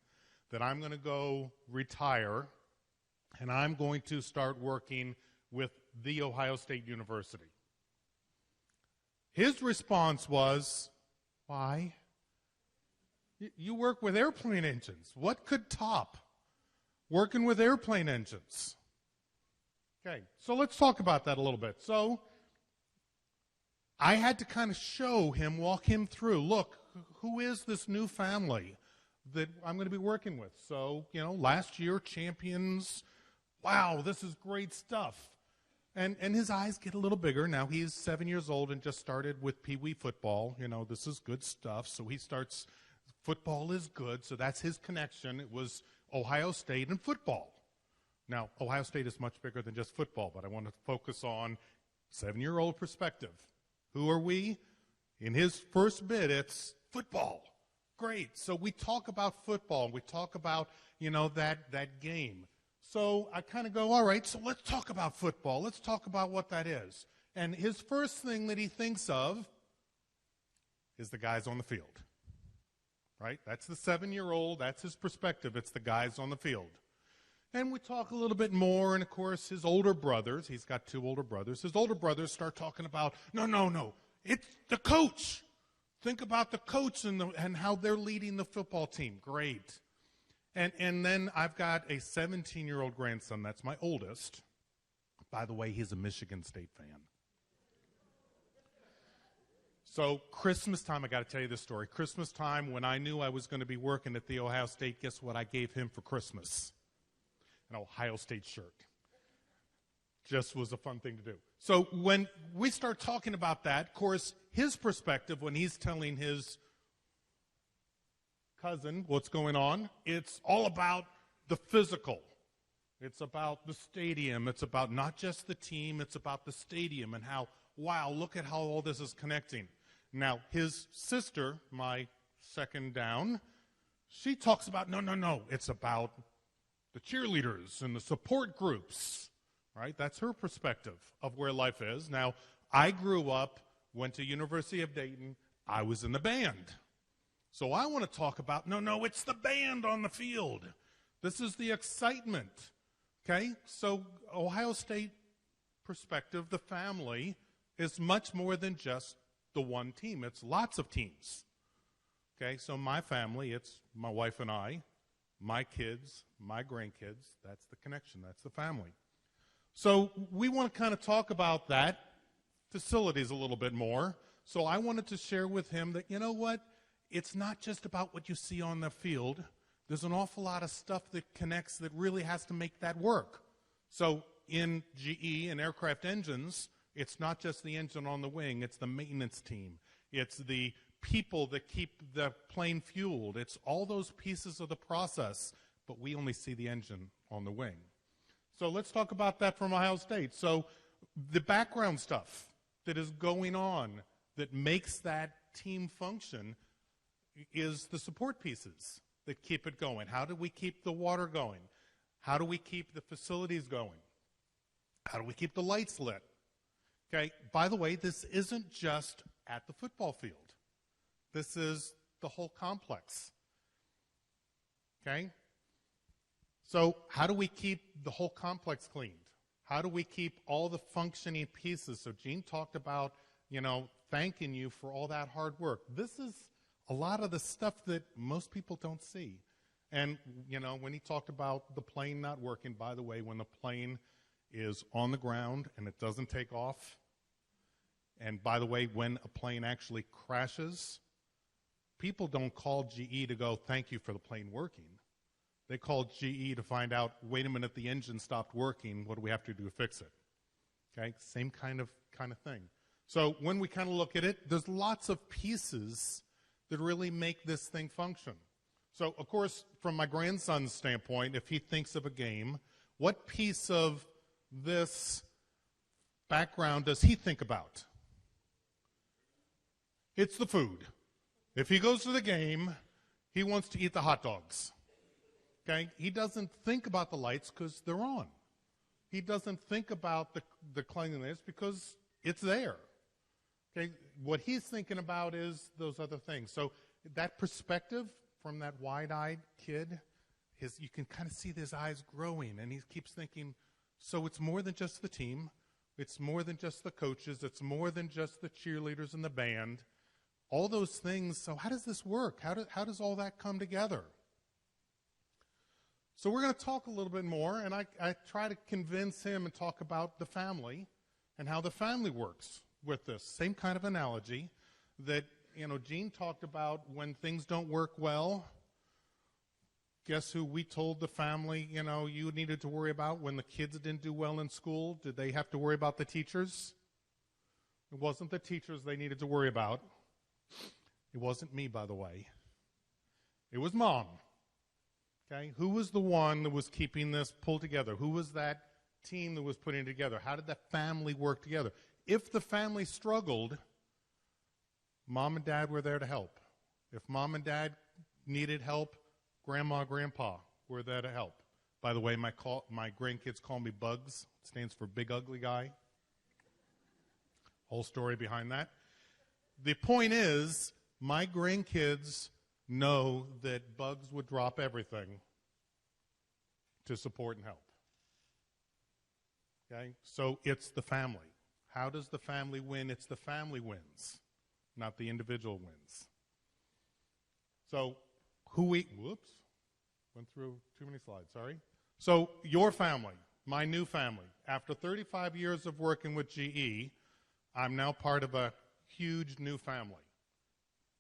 that I'm going to go retire and I'm going to start working with The Ohio State University. His response was, why? You work with airplane engines. What could top working with airplane engines? Okay, so let's talk about that a little bit. So I had to kind of show him, walk him through, look, who is this new family that I'm going to be working with? So, last year, champions, wow, this is great stuff. And his eyes get a little bigger. Now he's 7 years old and just started with Pee Wee football. This is good stuff. So he starts, football is good. So that's his connection. It was Ohio State and football. Now, Ohio State is much bigger than just football, but I want to focus on 7-year-old perspective. Who are we? In his first bit, it's football. Great. So we talk about football. We talk about, that game. So I kind of go, all right, so let's talk about football. Let's talk about what that is. And his first thing that he thinks of is the guys on the field, right? That's the 7-year-old. That's his perspective. It's the guys on the field. And we talk a little bit more, and of course, his older brothers, he's got 2 older brothers, his older brothers start talking about, no, it's the coach. Think about the coach and how they're leading the football team. Great. And then I've got a 17-year-old grandson. That's my oldest. By the way, he's a Michigan State fan. So Christmas time, I got to tell you this story. Christmas time, when I knew I was going to be working at The Ohio State, guess what I gave him for Christmas? An Ohio State shirt. Just was a fun thing to do. So when we start talking about that, of course, his perspective when he's telling his cousin what's going on, it's all about the physical. It's about the stadium. It's about not just the team. It's about the stadium and how wow, look at how all this is connecting. Now, his sister, my second down, she talks about, no, it's about the cheerleaders and the support groups, right? That's her perspective of where life is. Now, I grew up, went to University of Dayton, I was in the band. So I want to talk about, no, it's the band on the field. This is the excitement, okay? So Ohio State perspective, the family is much more than just the one team. It's lots of teams, okay? So my family, it's my wife and I, my kids, my grandkids. That's the connection. That's the family. So we want to kind of talk about that, facilities a little bit more. So I wanted to share with him that, you know what? It's not just about what you see on the field. There's an awful lot of stuff that connects that really has to make that work. So in GE and aircraft engines, it's not just the engine on the wing. It's the maintenance team. It's the people that keep the plane fueled. It's all those pieces of the process, but we only see the engine on the wing. So let's talk about that from Ohio State. So the background stuff that is going on that makes that team function is the support pieces that keep it going. How do we keep the water going? How do we keep the facilities going? How do we keep the lights lit? Okay, by the way, this isn't just at the football field. This is the whole complex. Okay? So how do we keep the whole complex cleaned? How do we keep all the functioning pieces? So Gene talked about, thanking you for all that hard work. This is a lot of the stuff that most people don't see. And, when he talked about the plane not working, by the way, when the plane is on the ground and it doesn't take off, and by the way, when a plane actually crashes, people don't call GE to go, thank you for the plane working. They call GE to find out, wait a minute, the engine stopped working. What do we have to do to fix it? Okay, same kind of thing. So when we kind of look at it, there's lots of pieces that really make this thing function. So, of course, from my grandson's standpoint, if he thinks of a game, what piece of this background does he think about? It's the food. If he goes to the game, he wants to eat the hot dogs. Okay? He doesn't think about the lights because they're on. He doesn't think about the cleanliness because it's there. Okay? What he's thinking about is those other things. So that perspective from that wide-eyed kid, you can kind of see his eyes growing, and he keeps thinking, so it's more than just the team. It's more than just the coaches. It's more than just the cheerleaders and the band. All those things. So how does this work? How does all that come together? So we're going to talk a little bit more, and I try to convince him and talk about the family and how the family works with this. Same kind of analogy that, Gene talked about when things don't work well. Guess who we told the family, you needed to worry about when the kids didn't do well in school? Did they have to worry about the teachers? It wasn't the teachers they needed to worry about. It wasn't me, by the way. It was Mom. Okay, who was the one that was keeping this pulled together? Who was that team that was putting it together? How did that family work together? If the family struggled, Mom and Dad were there to help. If Mom and Dad needed help, Grandma, Grandpa were there to help. By the way, my grandkids call me Bugs. It stands for Big Ugly Guy. Whole story behind that. The point is, my grandkids know that Bugs would drop everything to support and help. Okay? So it's the family. How does the family win? It's the family wins, not the individual wins. So whoops, went through too many slides, sorry. So your family, my new family, after 35 years of working with GE, I'm now part of a huge new family.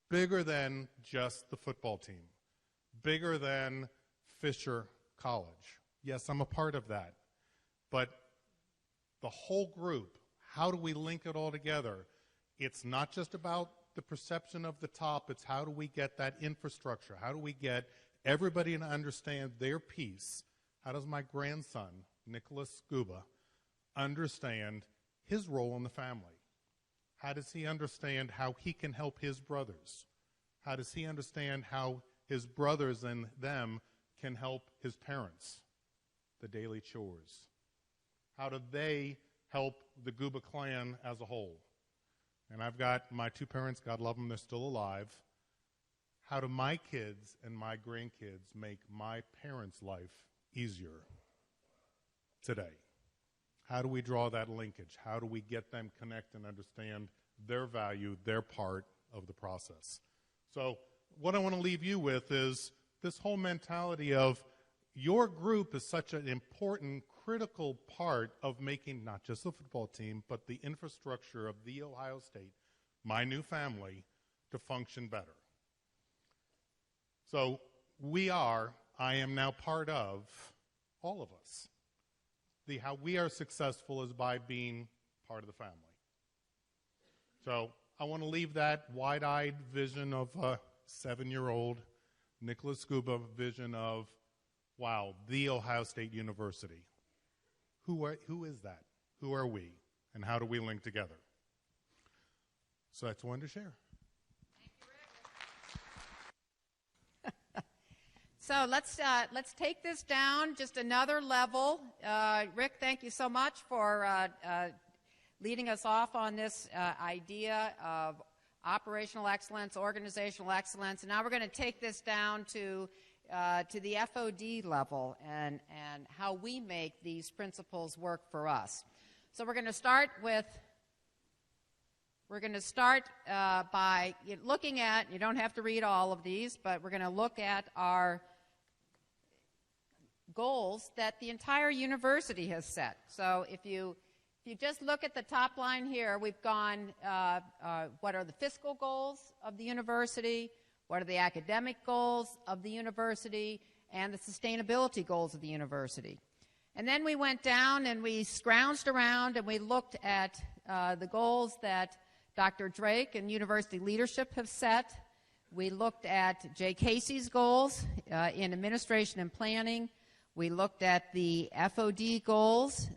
Bigger than just the football team. Bigger than Fisher College. Yes, I'm a part of that. But the whole group, how do we link it all together? It's not just about the perception of the top, it's how do we get that infrastructure? How do we get everybody to understand their piece? How does my grandson, Nicholas Scuba, understand his role in the family? How does he understand how he can help his brothers? How does he understand how his brothers and them can help his parents, the daily chores? How do they help the Guba clan as a whole? And I've got my two parents, God love them, they're still alive. How do my kids and my grandkids make my parents' life easier today? How do we draw that linkage? How do we get them connect and understand their value, their part of the process? So what I want to leave you with is this whole mentality of your group is such an important, critical part of making not just the football team, but the infrastructure of the Ohio State, my new family, to function better. So I am now part of, all of us. How we are successful is by being part of the family. So I want to leave that wide-eyed vision of a 7-year-old Nicholas Scuba vision of, wow, the Ohio State University. Who is that? Who are we? And how do we link together? So that's what I wanted to share. So let's take this down just another level. Rick, thank you so much for leading us off on this idea of operational excellence, organizational excellence, and now we're going to take this down to the FOD level and how we make these principles work for us. So we're going to start by looking at, you don't have to read all of these, but we're going to look at our goals that the entire university has set. So if you just look at the top line here, we've gone, what are the fiscal goals of the university, what are the academic goals of the university, and the sustainability goals of the university. And then we went down and we scrounged around and we looked at the goals that Dr. Drake and university leadership have set. We looked at Jay Casey's goals in administration and planning. We looked at the FOD goals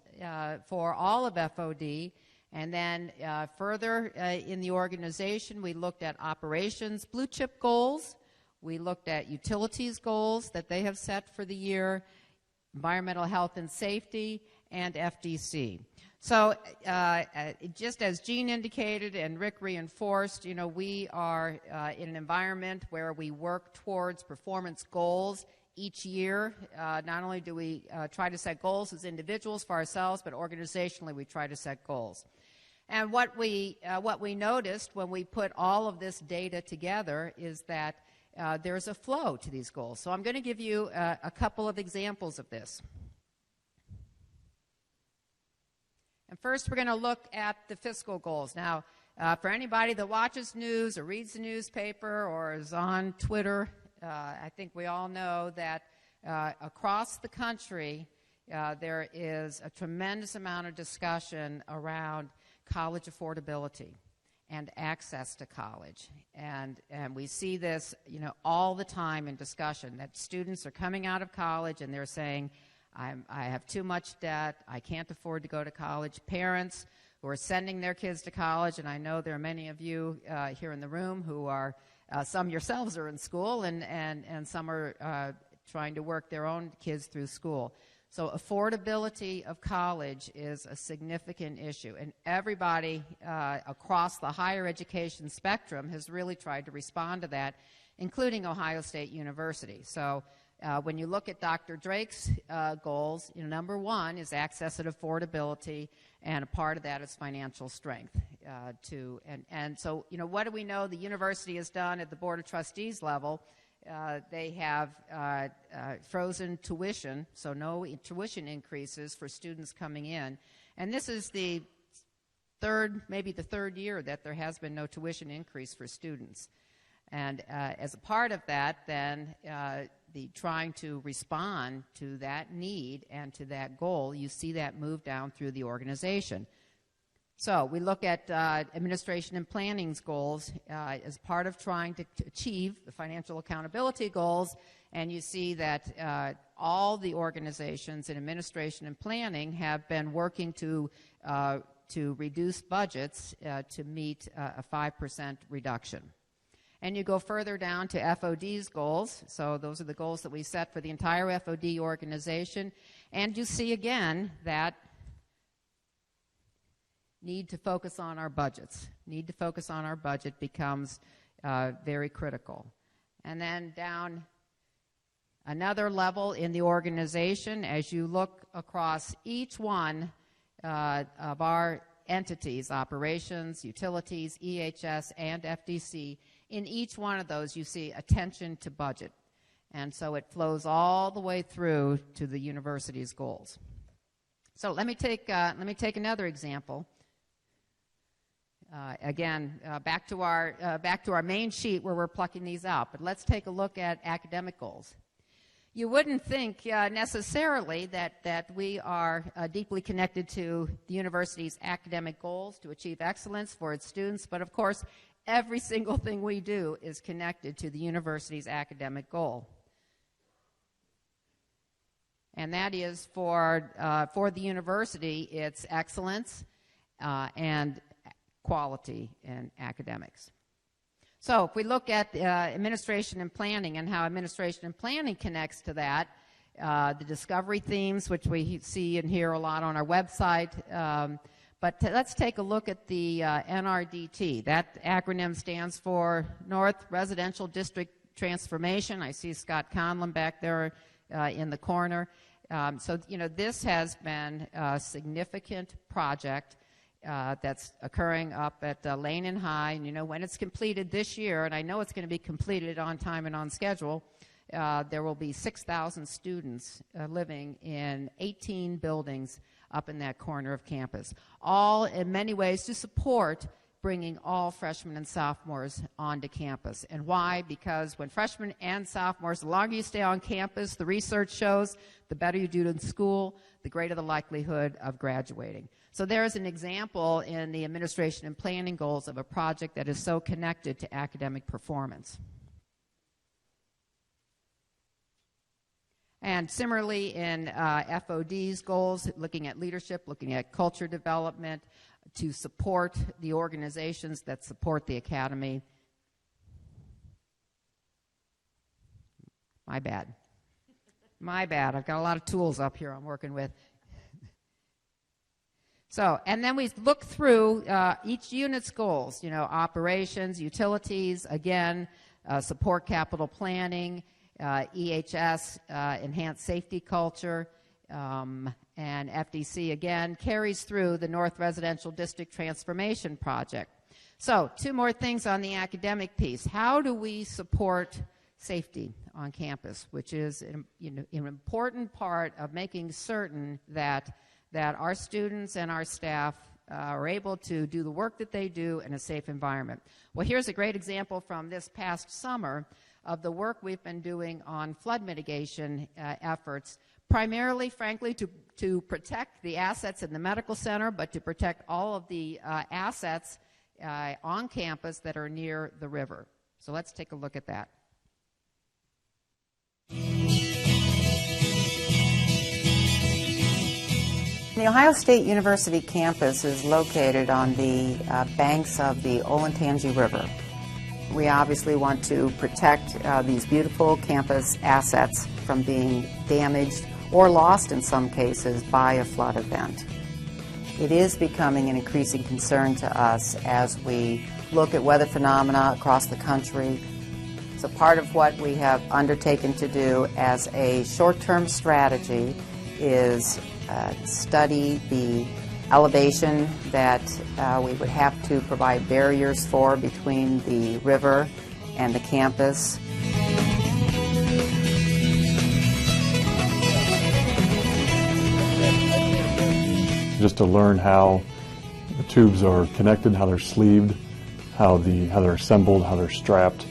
for all of FOD. And then further in the organization, we looked at operations blue chip goals. We looked at utilities goals that they have set for the year, environmental health and safety, and FDC. So just as Jean indicated and Rick reinforced, we are in an environment where we work towards performance goals each year. Not only do we try to set goals as individuals for ourselves, but organizationally we try to set goals. And what we noticed when we put all of this data together is that there's a flow to these goals. So I'm going to give you a couple of examples of this. And first we're going to look at the fiscal goals. Now, for anybody that watches news or reads the newspaper or is on Twitter, I think we all know that across the country there is a tremendous amount of discussion around college affordability and access to college. And we see this, all the time in discussion, that students are coming out of college and they're saying, I have too much debt, I can't afford to go to college. Parents who are sending their kids to college, and I know there are many of you here in the room who are, some yourselves are in school, and some are trying to work their own kids through school. So affordability of college is a significant issue, and everybody across the higher education spectrum has really tried to respond to that, including Ohio State University. So when you look at Dr. Drake's goals, number one is access and affordability, and a part of that is financial strength. So what do we know the university has done at the Board of Trustees level? They have frozen tuition, so no tuition increases for students coming in. And this is maybe the third year that there has been no tuition increase for students. And as a part of that, then the trying to respond to that need and to that goal, you see that move down through the organization. So we look at administration and planning's goals as part of trying to achieve the financial accountability goals, and you see that all the organizations in administration and planning have been working to to reduce budgets to meet a 5% reduction. And you go further down to FOD's goals. So those are the goals that we set for the entire FOD organization. And you see again that need to focus on our budgets. Need to focus on our budget becomes very critical. And then down another level in the organization, as you look across each one of our entities, operations, utilities, EHS, and FDC, in each one of those you see attention to budget. And so it flows all the way through to the university's goals. So let me take another example. Again, back to our main sheet where we're plucking these out. But let's take a look at academic goals. You wouldn't think necessarily that we are deeply connected to the university's academic goals to achieve excellence for its students, but of course, every single thing we do is connected to the university's academic goal. And that is for the university, it's excellence and quality in academics. So if we look at administration and planning and how administration and planning connects to that, the discovery themes, which we see and hear a lot on our website, but let's take a look at the NRDT. That acronym stands for North Residential District Transformation. I see Scott Conlon back there in the corner. So, this has been a significant project that's occurring up at Lane and High. And, when it's completed this year, and I know it's going to be completed on time and on schedule, there will be 6,000 students living in 18 buildings up in that corner of campus, all in many ways to support bringing all freshmen and sophomores onto campus. And why? Because when freshmen and sophomores, the longer you stay on campus, the research shows, the better you do in school, the greater the likelihood of graduating. So there is an example in the administration and planning goals of a project that is so connected to academic performance. And similarly in FOD's goals, looking at leadership, looking at culture development, to support the organizations that support the academy. My bad. My bad. I've got a lot of tools up here I'm working with. So, and then we look through each unit's goals, operations, utilities, again, support capital planning, EHS, enhanced safety culture, and FDC, again, carries through the North Residential District Transformation Project. So, two more things on the academic piece. How do we support safety on campus, which is an important part of making certain that our students and our staff are able to do the work that they do in a safe environment. Well, here's a great example from this past summer of the work we've been doing on flood mitigation efforts, primarily, frankly, to protect the assets in the medical center, but to protect all of the assets on campus that are near the river. So let's take a look at that. The Ohio State University campus is located on the banks of the Olentangy River. We obviously want to protect these beautiful campus assets from being damaged or lost in some cases by a flood event. It is becoming an increasing concern to us as we look at weather phenomena across the country. So part of what we have undertaken to do as a short-term strategy is study the elevation that we would have to provide barriers for between the river and the campus. Just to learn how the tubes are connected, how they're sleeved, how they're assembled, how they're strapped.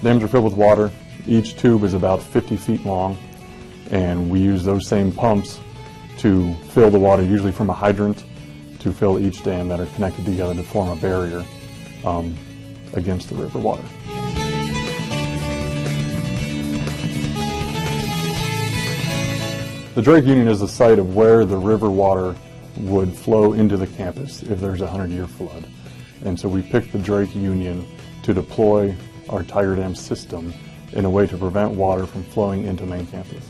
Dams are filled with water. Each tube is about 50 feet long, and we use those same pumps to fill the water, usually from a hydrant, to fill each dam that are connected together to form a barrier against the river water. The Drake Union is the site of where the river water would flow into the campus if there's a 100-year flood. And so we picked the Drake Union to deploy our Tiger Dam system in a way to prevent water from flowing into main campus.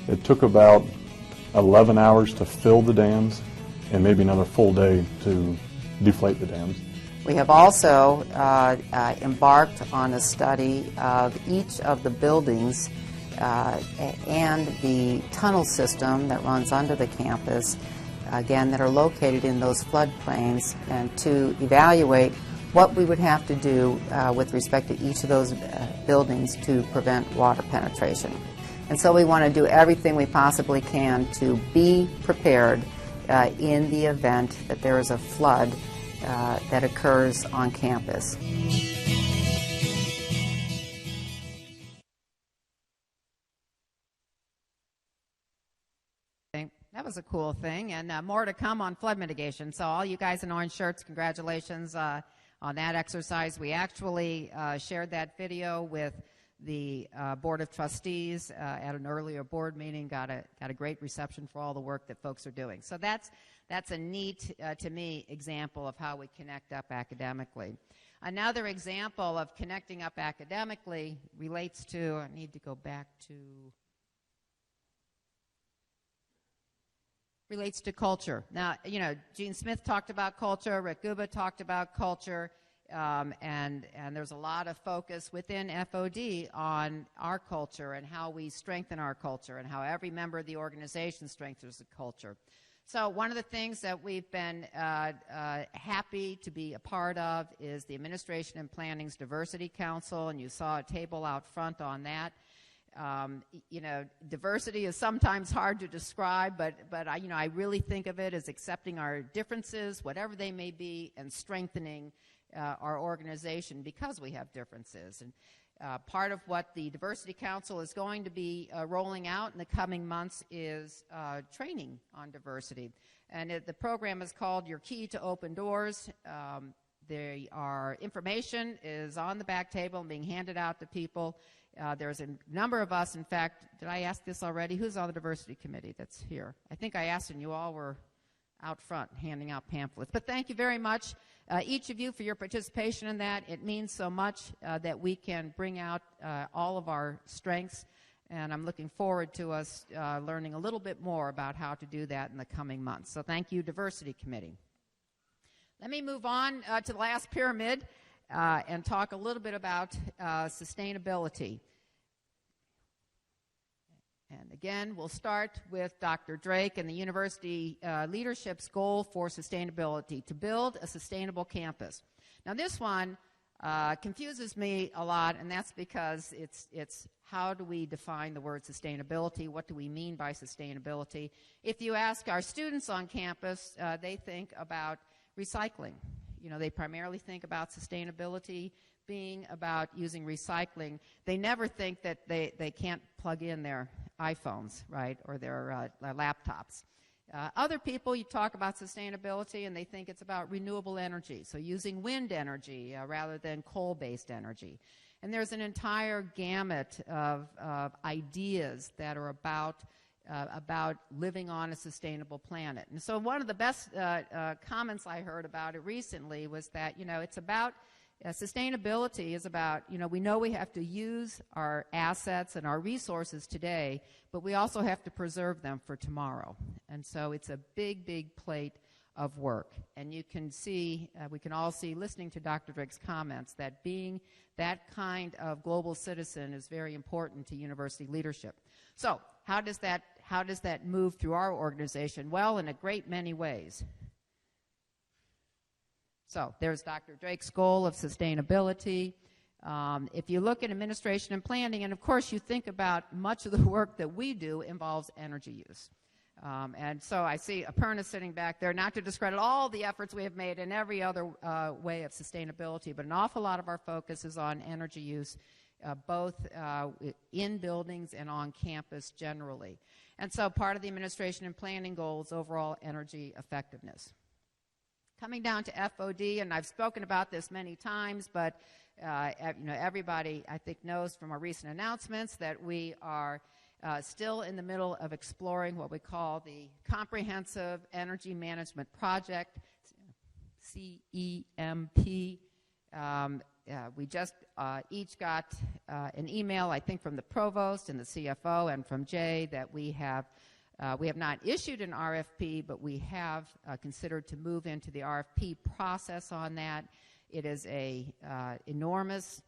It took about 11 hours to fill the dams and maybe another full day to deflate the dams. We have also embarked on a study of each of the buildings and the tunnel system that runs under the campus, again, that are located in those floodplains, and to evaluate what we would have to do with respect to each of those buildings to prevent water penetration. And so we want to do everything we possibly can to be prepared in the event that there is a flood that occurs on campus. That was a cool thing, and more to come on flood mitigation. So all you guys in orange shirts, congratulations on that exercise. We actually shared that video with the Board of Trustees at an earlier board meeting, got a great reception for all the work that folks are doing. So that's a neat, to me, example of how we connect up academically. Another example of connecting up academically relates to, I need to go back to, relates to culture. Now, you know, Gene Smith talked about culture, Rick Guba talked about culture, and there's a lot of focus within FOD on our culture and how we strengthen our culture and how every member of the organization strengthens the culture. So one of the things that we've been happy to be a part of is the Administration and Planning's Diversity Council, and you saw a table out front on that. You know, diversity is sometimes hard to describe, but I really think of it as accepting our differences, whatever they may be, and strengthening our organization because we have differences. And part of what the Diversity Council is going to be rolling out in the coming months is training on diversity. And the program is called Your Key to Open Doors. Information is on the back table and being handed out to people. There's a number of us, in fact, did I ask this already? Who's on the diversity committee that's here? I think I asked, and you all were out front handing out pamphlets. But thank you very much, each of you, for your participation in that. It means so much that we can bring out all of our strengths, and I'm looking forward to us learning a little bit more about how to do that in the coming months. So thank you, Diversity Committee. Let me move on to the last pyramid and talk a little bit about sustainability. And again, we'll start with Dr. Drake and the university leadership's goal for sustainability, to build a sustainable campus. Now this one confuses me a lot, and that's because it's how do we define the word sustainability? What do we mean by sustainability? If you ask our students on campus, they think about recycling. You know, they primarily think about sustainability being about using recycling. They never think that they can't plug in their iPhones, right, or their laptops. Other people, you talk about sustainability and they think it's about renewable energy, so using wind energy rather than coal-based energy. And there's an entire gamut of ideas that are about living on a sustainable planet. And so one of the best comments I heard about it recently was that, you know, it's about sustainability is about, you know, we know we have to use our assets and our resources today, but we also have to preserve them for tomorrow. And so it's a big, big plate of work. And you can see, we can all see, listening to Dr. Drake's comments, that being that kind of global citizen is very important to university leadership. So how does that move through our organization? Well, in a great many ways. So there's Dr. Drake's goal of sustainability. If you look at administration and planning, and of course you think about much of the work that we do involves energy use. And so I see Aparna sitting back there, not to discredit all the efforts we have made in every other way of sustainability, but an awful lot of our focus is on energy use, both in buildings and on campus generally. And so part of the administration and planning goal is overall energy effectiveness. Coming down to FOD, and I've spoken about this many times, but you know, everybody I think knows from our recent announcements that we are still in the middle of exploring what we call the Comprehensive Energy Management Project, CEMP. We just each got an email, I think, from the provost and the CFO and from Jay that we have not issued an RFP, but we have considered to move into the RFP process on that. It is a enormous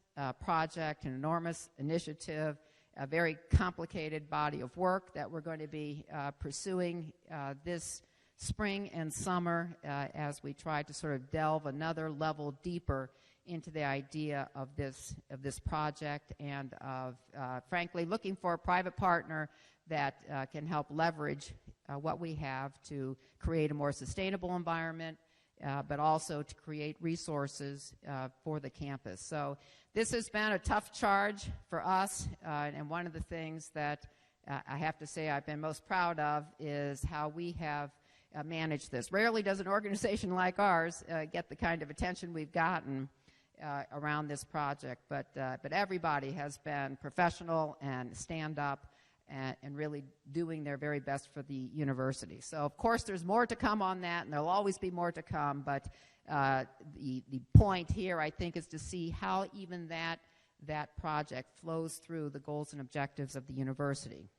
project, an enormous initiative, a very complicated body of work that we're going to be pursuing this spring and summer as we try to sort of delve another level deeper into the idea of this project, and of frankly looking for a private partner that can help leverage what we have to create a more sustainable environment, but also to create resources for the campus. So this has been a tough charge for us, and one of the things that I have to say I've been most proud of is how we have managed this. Rarely does an organization like ours get the kind of attention we've gotten around this project, but everybody has been professional and stand up and really doing their very best for the university. So of course there's more to come on that, and there'll always be more to come, but the point here, I think, is to see how even that project flows through the goals and objectives of the university.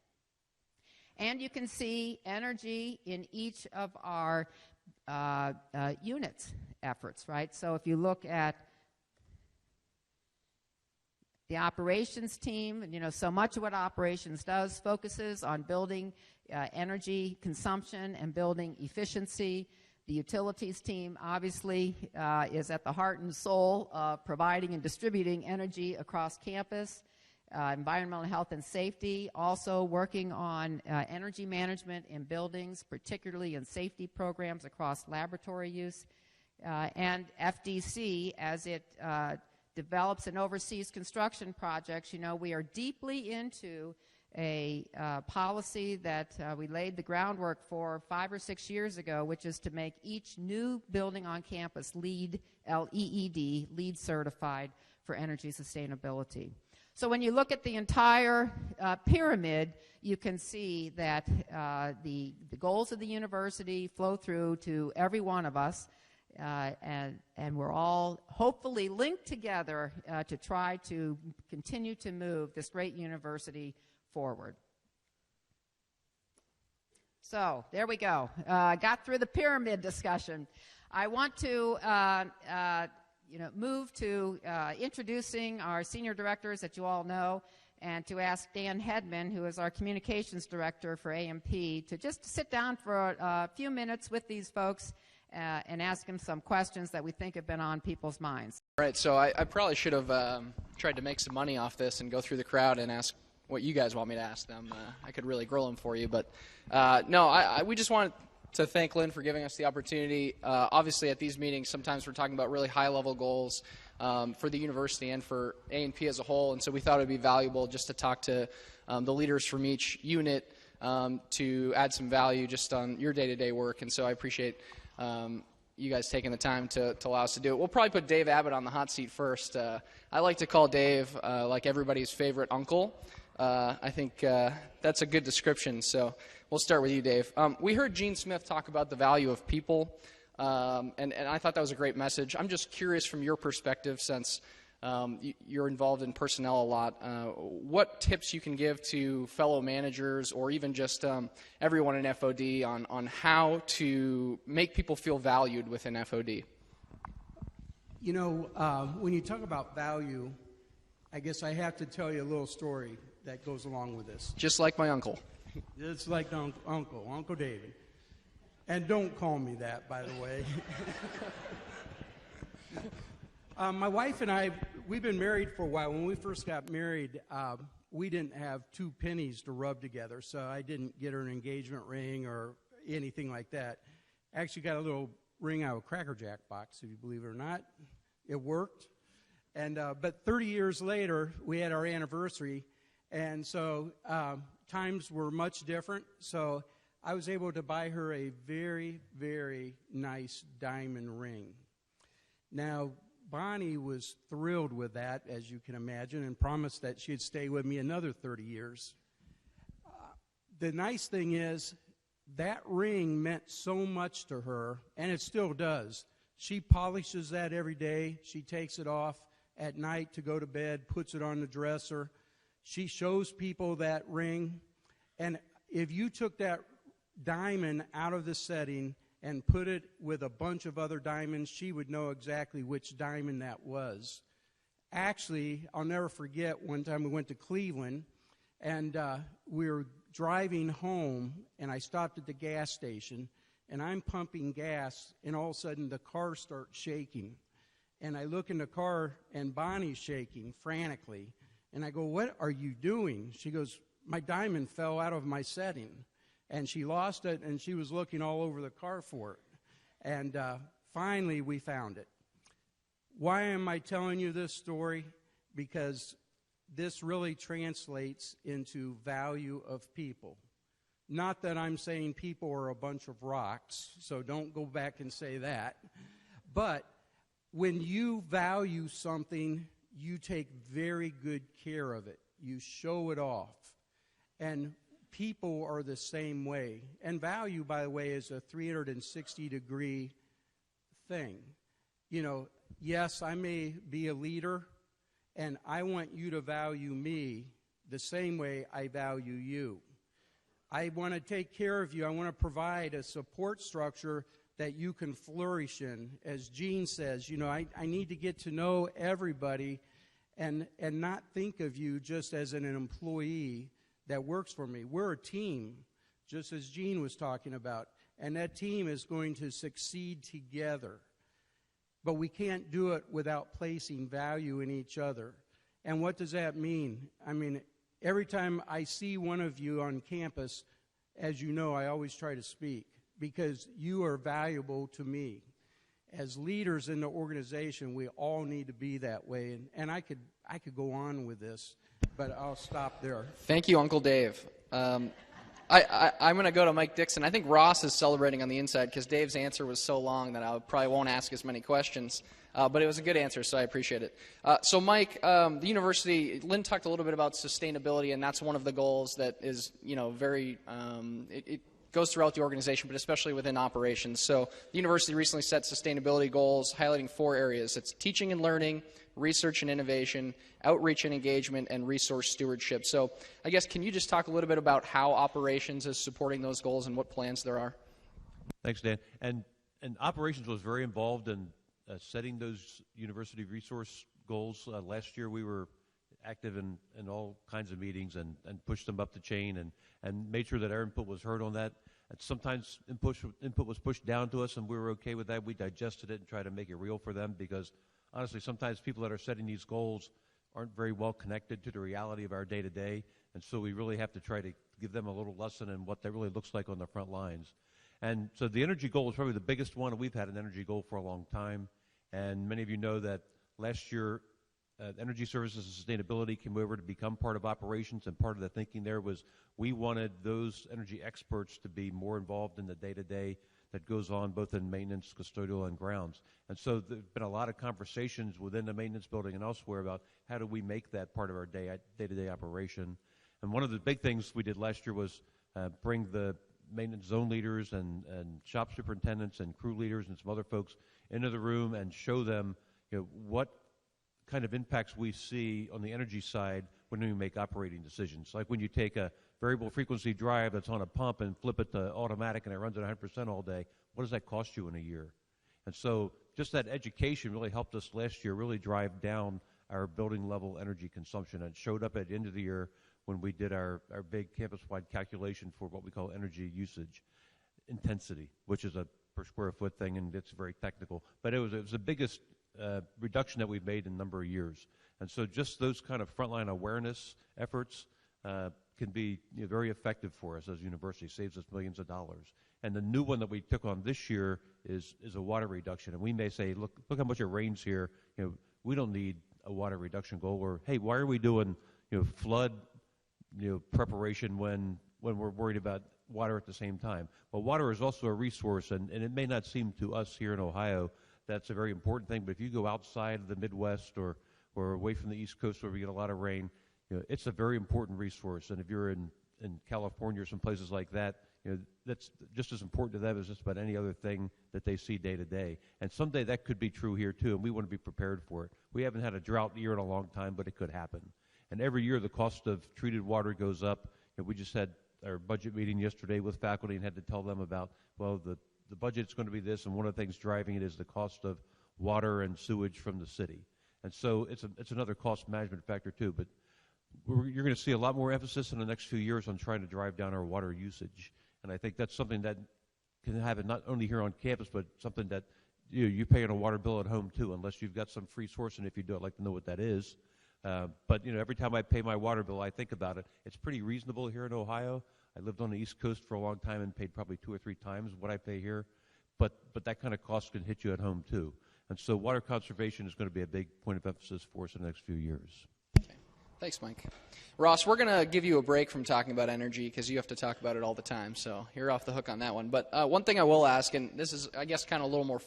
And you can see energy in each of our units efforts, right? So if you look at the operations team, and so much of what operations does focuses on building energy consumption and building efficiency. The utilities team obviously is at the heart and soul of providing and distributing energy across campus. Environmental health and safety, also working on energy management in buildings, particularly in safety programs across laboratory use. And FDC, as it develops and oversees construction projects, we are deeply into a policy that we laid the groundwork for 5 or 6 years ago, which is to make each new building on campus LEED, L-E-E-D, LEED certified for energy sustainability. So when you look at the entire pyramid, you can see that the goals of the university flow through to every one of us, and we're all hopefully linked together to try to continue to move this great university forward. So there we go. Got through the pyramid discussion. I want to move to introducing our senior directors that you all know, and to ask Dan Hedman, who is our communications director for AMP, to just sit down for a few minutes with these folks and ask them some questions that we think have been on people's minds. All right, so I probably should have tried to make some money off this and go through the crowd and ask what you guys want me to ask them. I could really grill them for you, but no, we just wanted to thank Lynn for giving us the opportunity. Obviously, at these meetings, sometimes we're talking about really high-level goals for the university and for A&P as a whole, and so we thought it would be valuable just to talk to the leaders from each unit to add some value just on your day-to-day work, and so I appreciate you guys taking the time to allow us to do it. We'll probably put Dave Abbott on the hot seat first. I like to call Dave like everybody's favorite uncle. I think that's a good description, so we'll start with you, Dave. We heard Gene Smith talk about the value of people, and I thought that was a great message. I'm just curious from your perspective, since you're involved in personnel a lot, what tips you can give to fellow managers or even just everyone in FOD on how to make people feel valued within FOD? When you talk about value, I guess I have to tell you a little story that goes along with this. Just like my uncle. It's like Uncle David. And don't call me that, by the way. My wife and I, we've been married for a while. When we first got married, we didn't have 2 pennies to rub together, so I didn't get her an engagement ring or anything like that. Actually got a little ring out of a Cracker Jack box, if you believe it or not. It worked. And but 30 years later, we had our anniversary, and so times were much different. So I was able to buy her a very, very nice diamond ring. Now, Bonnie was thrilled with that, as you can imagine, and promised that she'd stay with me another 30 years. the nice thing is that ring meant so much to her, and it still does. She polishes that every day. She takes it off at night to go to bed, puts it on the dresser. She shows people that ring. And if you took that diamond out of the setting and put it with a bunch of other diamonds, she would know exactly which diamond that was. Actually, I'll never forget one time we went to Cleveland, and we were driving home, and I stopped at the gas station, and I'm pumping gas, and all of a sudden the car starts shaking. And I look in the car, and Bonnie's shaking frantically. And I go, "What are you doing?" She goes, "My diamond fell out of my setting." And she lost it, and she was looking all over the car for it. And finally, we found it. Why am I telling you this story? Because this really translates into value of people. Not that I'm saying people are a bunch of rocks, so don't go back and say that. But when you value something, you take very good care of it. You show it off. And people are the same way. And value, by the way, is a 360-degree thing. You know, yes, I may be a leader, and I want you to value me the same way I value you. I want to take care of you. I want to provide a support structure that you can flourish in. As Gene says, you know, I need to get to know everybody and not think of you just as an employee that works for me. We're a team, just as Gene was talking about, and that team is going to succeed together. But we can't do it without placing value in each other. And what does that mean? I mean, every time I see one of you on campus, as you know, I always try to speak because you are valuable to me. As leaders in the organization, we all need to be that way. And I could go on with this, but I'll stop there. Thank you, Uncle Dave. I'm going to go to Mike Dixon. I think Ross is celebrating on the inside because Dave's answer was so long that I probably won't ask as many questions. But it was a good answer, so I appreciate it. So, Mike, the university, Lynn talked a little bit about sustainability, and that's one of the goals that is, you know, very, it goes throughout the organization, but especially within operations. So the university recently set sustainability goals highlighting 4 areas. It's teaching and learning, research and innovation, outreach and engagement, and resource stewardship. So I guess, can you just talk a little bit about how operations is supporting those goals and what plans there are? Thanks, Dan. And operations was very involved in setting those university resource goals. Last year we were active in all kinds of meetings and pushed them up the chain and made sure that our input was heard on that. And sometimes input was pushed down to us, and we were okay with that. We digested it and tried to make it real for them because, honestly, sometimes people that are setting these goals aren't very well connected to the reality of our day-to-day, and so we really have to try to give them a little lesson in what that really looks like on the front lines. And so the energy goal is probably the biggest one, and we've had an energy goal for a long time. And many of you know that last year, Energy Services and Sustainability came over to become part of operations, and part of the thinking there was we wanted those energy experts to be more involved in the day-to-day that goes on both in maintenance, custodial, and grounds. And so there's been a lot of conversations within the maintenance building and elsewhere about how do we make that part of our day-to-day operation. And one of the big things we did last year was bring the maintenance zone leaders and shop superintendents and crew leaders and some other folks into the room and show them, you know, what kind of impacts we see on the energy side when we make operating decisions. Like when you take a variable frequency drive that's on a pump and flip it to automatic and it runs at 100% all day, what does that cost you in a year? And so just that education really helped us last year really drive down our building level energy consumption. And it showed up at the end of the year when we did our big campus-wide calculation for what we call energy usage intensity, which is a per square foot thing, and it's very technical. But it was the biggest reduction that we've made in a number of years. And so just those kind of frontline awareness efforts can be very effective for us as a university, saves us millions of dollars. And the new one that we took on this year is a water reduction. And we may say, look how much it rains here. You know, we don't need a water reduction goal. Or, hey, why are we doing flood preparation when we're worried about water at the same time? Well, water is also a resource, and it may not seem to us here in Ohio that's a very important thing, but if you go outside of the Midwest or away from the East Coast where we get a lot of rain, it's a very important resource. And if you're in in California or some places like that, that's just as important to them as just about any other thing that they see day to day. And someday that could be true here too, and we want to be prepared for it. We haven't had a drought year in a long time, but it could happen. And every year the cost of treated water goes up. We just had our budget meeting yesterday with faculty and had to tell them about, well, the budget's going to be this, and one of the things driving it is the cost of water and sewage from the city. And so it's another cost management factor too. But you're going to see a lot more emphasis in the next few years on trying to drive down our water usage. And I think that's something that can happen not only here on campus, but something that you pay on a water bill at home too, unless you've got some free source. And if you do, I'd like to know what that is. But every time I pay my water bill, I think about it. It's pretty reasonable here in Ohio. I lived on the East Coast for a long time and paid probably 2 or 3 times what I pay here. But that kind of cost can hit you at home too. And so water conservation is going to be a big point of emphasis for us in the next few years. Okay. Thanks, Mike. Ross, we're going to give you a break from talking about energy because you have to talk about it all the time. So you're off the hook on that one. But one thing I will ask, and this is, I guess, kind of a little more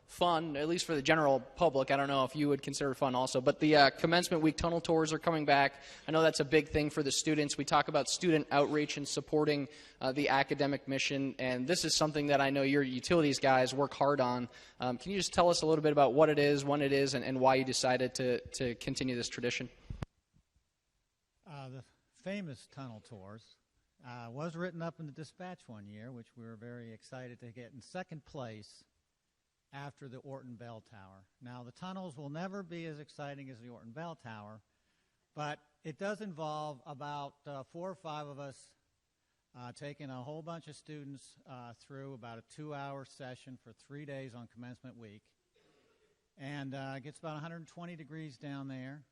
fun, at least for the general public. I don't know if you would consider it fun also. But the commencement week tunnel tours are coming back. I know that's a big thing for the students. We talk about student outreach and supporting the academic mission. And this is something that I know your utilities guys work hard on. Can you just tell us a little bit about what it is, when it is, and why you decided to continue this tradition? The famous tunnel tours was written up in the dispatch one year, which we were very excited to get in second place after the Orton Bell Tower. Now, the tunnels will never be as exciting as the Orton Bell Tower, but it does involve about 4 or 5 of us taking a whole bunch of students through about a 2-hour session for 3 days on commencement week. And it gets about 120 degrees down there.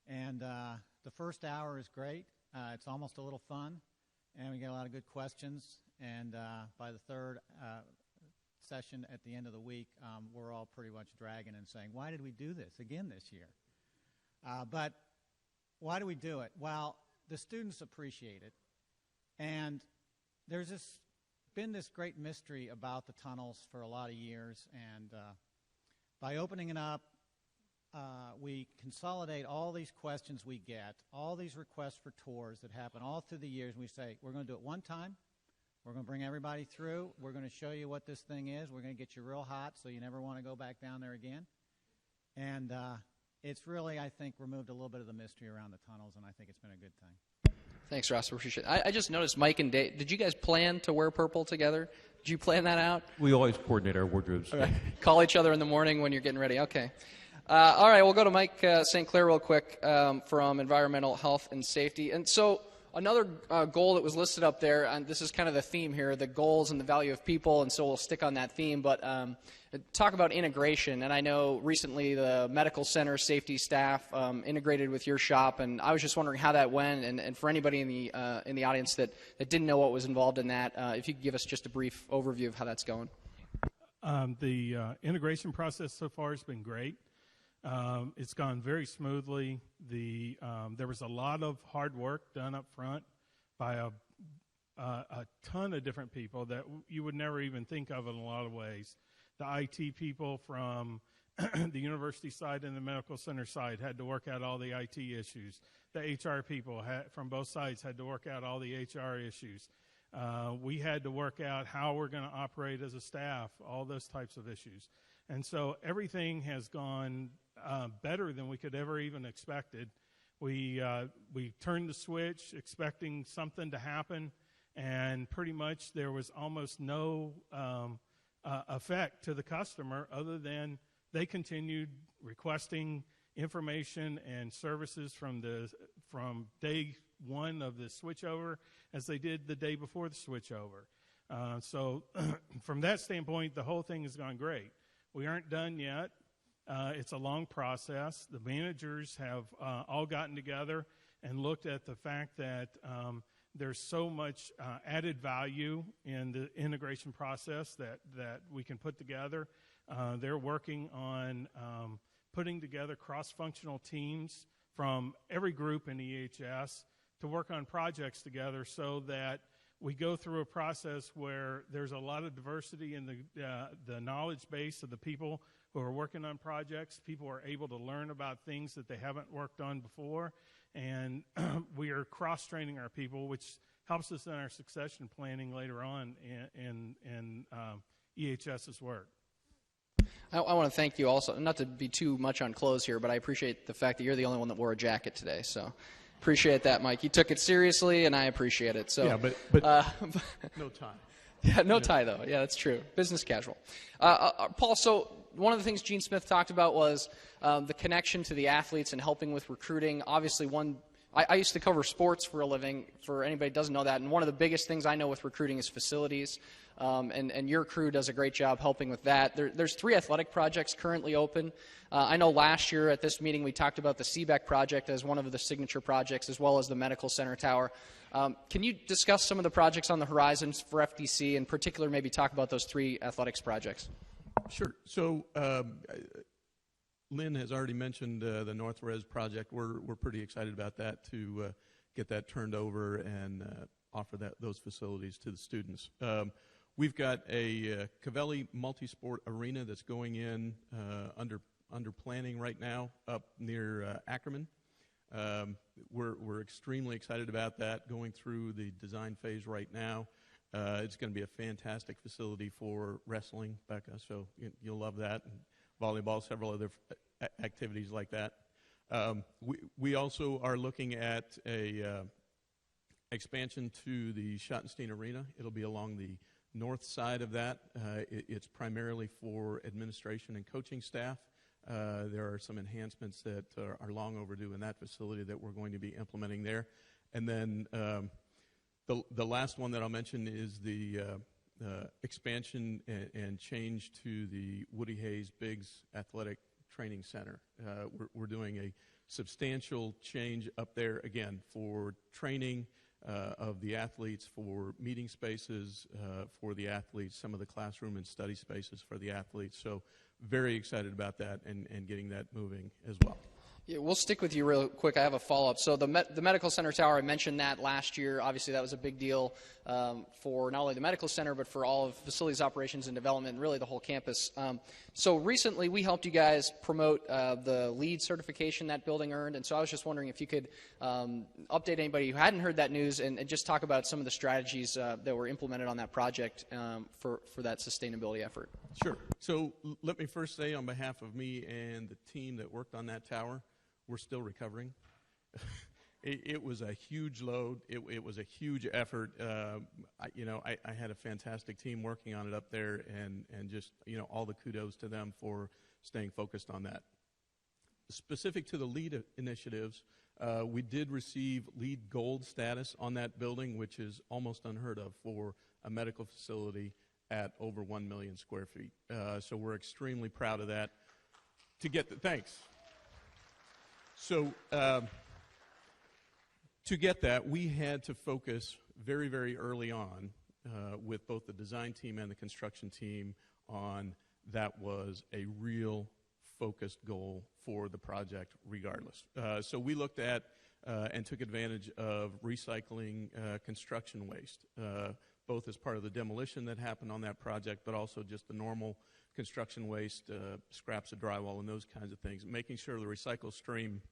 And the first hour is great. It's almost a little fun, and we get a lot of good questions. And by the third session at the end of the week, we're all pretty much dragging and saying, why did we do this again this year? But why do we do it? Well, the students appreciate it. And there's been this great mystery about the tunnels for a lot of years. And by opening it up, we consolidate all these questions we get, all these requests for tours that happen all through the years. And we say, we're going to do it one time. We're going to bring everybody through. We're going to show you what this thing is. We're going to get you real hot so you never want to go back down there again. And it's really, I think, removed a little bit of the mystery around the tunnels, and I think it's been a good thing. Thanks, Ross. Appreciate it. I just noticed Mike and Dave, did you guys plan to wear purple together? Did you plan that out? We always coordinate our wardrobes. Right. Call each other in the morning when you're getting ready. Okay. All right, we'll go to Mike St. Clair real quick from Environmental Health and Safety. And so another goal that was listed up there, and this is kind of the theme here, the goals and the value of people, and so we'll stick on that theme. But talk about integration, and I know recently the medical center safety staff integrated with your shop, and I was just wondering how that went, and for anybody in the audience that didn't know what was involved in that, if you could give us just a brief overview of how that's going. The integration process so far has been great. It's gone very smoothly. There was a lot of hard work done up front by a ton of different people that you would never even think of in a lot of ways. The IT people from the university side and the medical center side had to work out all the IT issues. The HR people from both sides had to work out all the HR issues. We had to work out how we're going to operate as a staff, all those types of issues. And so everything has gone better than we could ever even expected. We turned the switch expecting something to happen, and pretty much there was almost no effect to the customer other than they continued requesting information and services from day one of the switchover as they did the day before the switchover. So from that standpoint, the whole thing has gone great. We aren't done yet. It's a long process. The managers have all gotten together and looked at the fact that there's so much added value in the integration process that we can put together. They're working on putting together cross-functional teams from every group in EHS to work on projects together so that we go through a process where there's a lot of diversity in the knowledge base of the people who are working on projects. People are able to learn about things that they haven't worked on before. And we are cross-training our people, which helps us in our succession planning later on in EHS's work. I want to thank you also, not to be too much on clothes here, but I appreciate the fact that you're the only one that wore a jacket today. So appreciate that, Mike. You took it seriously, and I appreciate it. So yeah, but no tie. Yeah, no tie, though. Yeah, that's true. Business casual. Paul, so one of the things Gene Smith talked about was the connection to the athletes and helping with recruiting. Obviously, I used to cover sports for a living, for anybody who doesn't know that, and one of the biggest things I know with recruiting is facilities, and your crew does a great job helping with that. There's 3 athletic projects currently open. I know last year at this meeting we talked about the CBEC project as one of the signature projects, as well as the Medical Center Tower. Can you discuss some of the projects on the horizons for FDC, in particular maybe talk about those 3 athletics projects? Sure. So Lynn has already mentioned the North Res project. We're pretty excited about that, to get that turned over and offer those facilities to the students. We've got a Cavelli multi-sport arena that's going in under planning right now up near Ackerman. We're extremely excited about that, going through the design phase right now. It's going to be a fantastic facility for wrestling, Becca, so you'll love that. And volleyball, several other activities like that. We also are looking at a expansion to the Schottenstein Arena. It'll be along the north side of that. It's primarily for administration and coaching staff. There are some enhancements that are long overdue in that facility that we're going to be implementing there. And then the last one that I'll mention is the expansion and change to the Woody Hayes Biggs Athletic Training Center. We're doing a substantial change up there, again, for training of the athletes, for meeting spaces for the athletes, some of the classroom and study spaces for the athletes. So very excited about that and getting that moving as well. Yeah, we'll stick with you real quick. I have a follow-up. So the Medical Center Tower, I mentioned that last year. Obviously, that was a big deal for not only the medical center, but for all of facilities operations and development, and really the whole campus. So recently, we helped you guys promote the LEED certification that building earned. And so I was just wondering if you could update anybody who hadn't heard that news and just talk about some of the strategies that were implemented on that project for that sustainability effort. Sure. So let me first say, on behalf of me and the team that worked on that tower, we're still recovering. It was a huge load. It was a huge effort. I had a fantastic team working on it up there, and just, all the kudos to them for staying focused on that. Specific to the LEED initiatives, we did receive LEED Gold status on that building, which is almost unheard of for a medical facility at over 1 million square feet. So we're extremely proud of that. Thanks. So to get that, we had to focus very, very early on with both the design team and the construction team on that was a real focused goal for the project regardless. So we looked at and took advantage of recycling construction waste, both as part of the demolition that happened on that project, but also just the normal construction waste, scraps of drywall and those kinds of things, making sure the recycle stream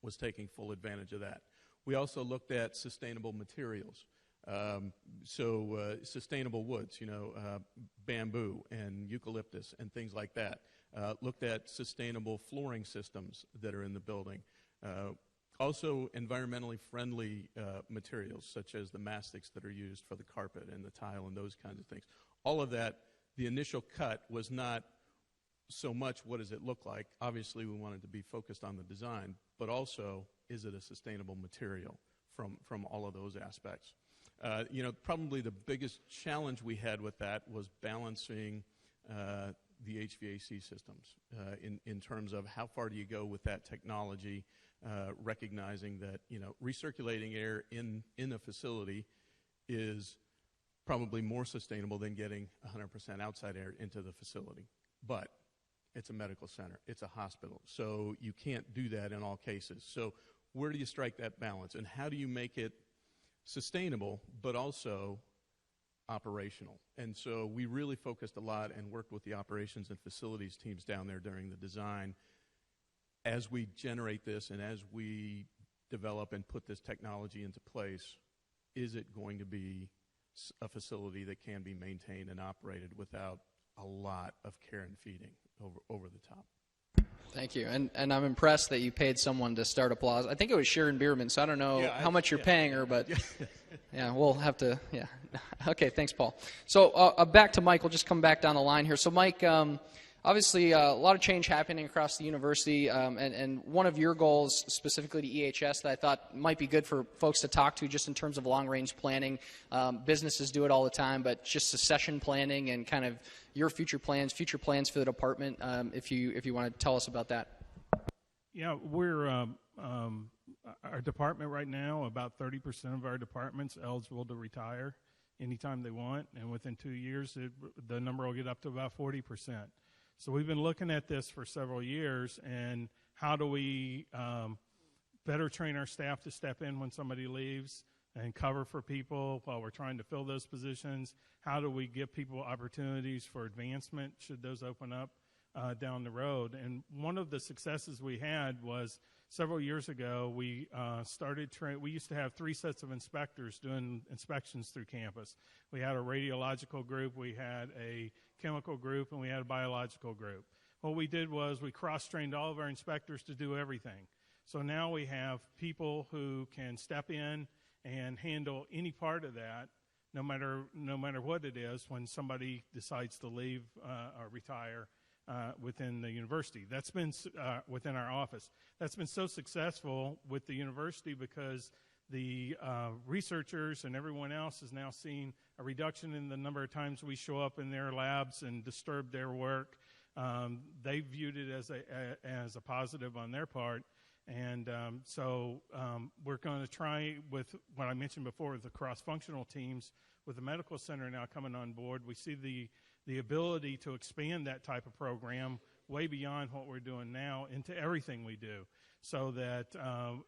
was taking full advantage of that. We also looked at sustainable materials. Sustainable woods, bamboo and eucalyptus and things like that. Looked at sustainable flooring systems that are in the building. Also environmentally friendly materials, such as the mastics that are used for the carpet and the tile and those kinds of things. All of that, the initial cut was not so much what does it look like. Obviously, we wanted to be focused on the design, but also, is it a sustainable material from all of those aspects? Probably the biggest challenge we had with that was balancing the HVAC systems in terms of how far do you go with that technology, recognizing that recirculating air in a facility is probably more sustainable than getting 100% outside air into the facility. But it's a medical center, it's a hospital, so you can't do that in all cases. So where do you strike that balance, and how do you make it sustainable but also operational? And so we really focused a lot and worked with the operations and facilities teams down there during the design as we generate this and as we develop and put this technology into place. is it going to be a facility that can be maintained and operated without a lot of care and feeding over the top. Thank you. And I'm impressed that you paid someone to start applause. I think it was Sharon Bierman, so I don't know how much you're paying her, but yeah, we'll have to, yeah. Okay, thanks, Paul. So back to Mike. We'll just come back down the line here. So, Mike, obviously a lot of change happening across the university, and one of your goals specifically to EHS that I thought might be good for folks to talk to just in terms of long-range planning. Businesses do it all the time, but just succession planning and kind of your future plans for the department, if you want to tell us about that. Yeah, we're our department right now, about 30% of our department's eligible to retire anytime they want, and within 2 years, the number will get up to about 40%. So we've been looking at this for several years, and how do we better train our staff to step in when somebody leaves and cover for people while we're trying to fill those positions? How do we give people opportunities for advancement should those open up down the road? And one of the successes we had was several years ago, we we used to have 3 sets of inspectors doing inspections through campus. We had a radiological group, we had a chemical group, and we had a biological group. What we did was we cross-trained all of our inspectors to do everything. So now we have people who can step in and handle any part of that, no matter what it is, when somebody decides to leave or retire within the university. That's been within our office. That's been so successful with the university because the researchers and everyone else has now seen a reduction in the number of times we show up in their labs and disturb their work. They viewed it as a positive on their part. And so we're going to try with what I mentioned before, the cross-functional teams with the medical center now coming on board. We see the ability to expand that type of program way beyond what we're doing now into everything we do, so that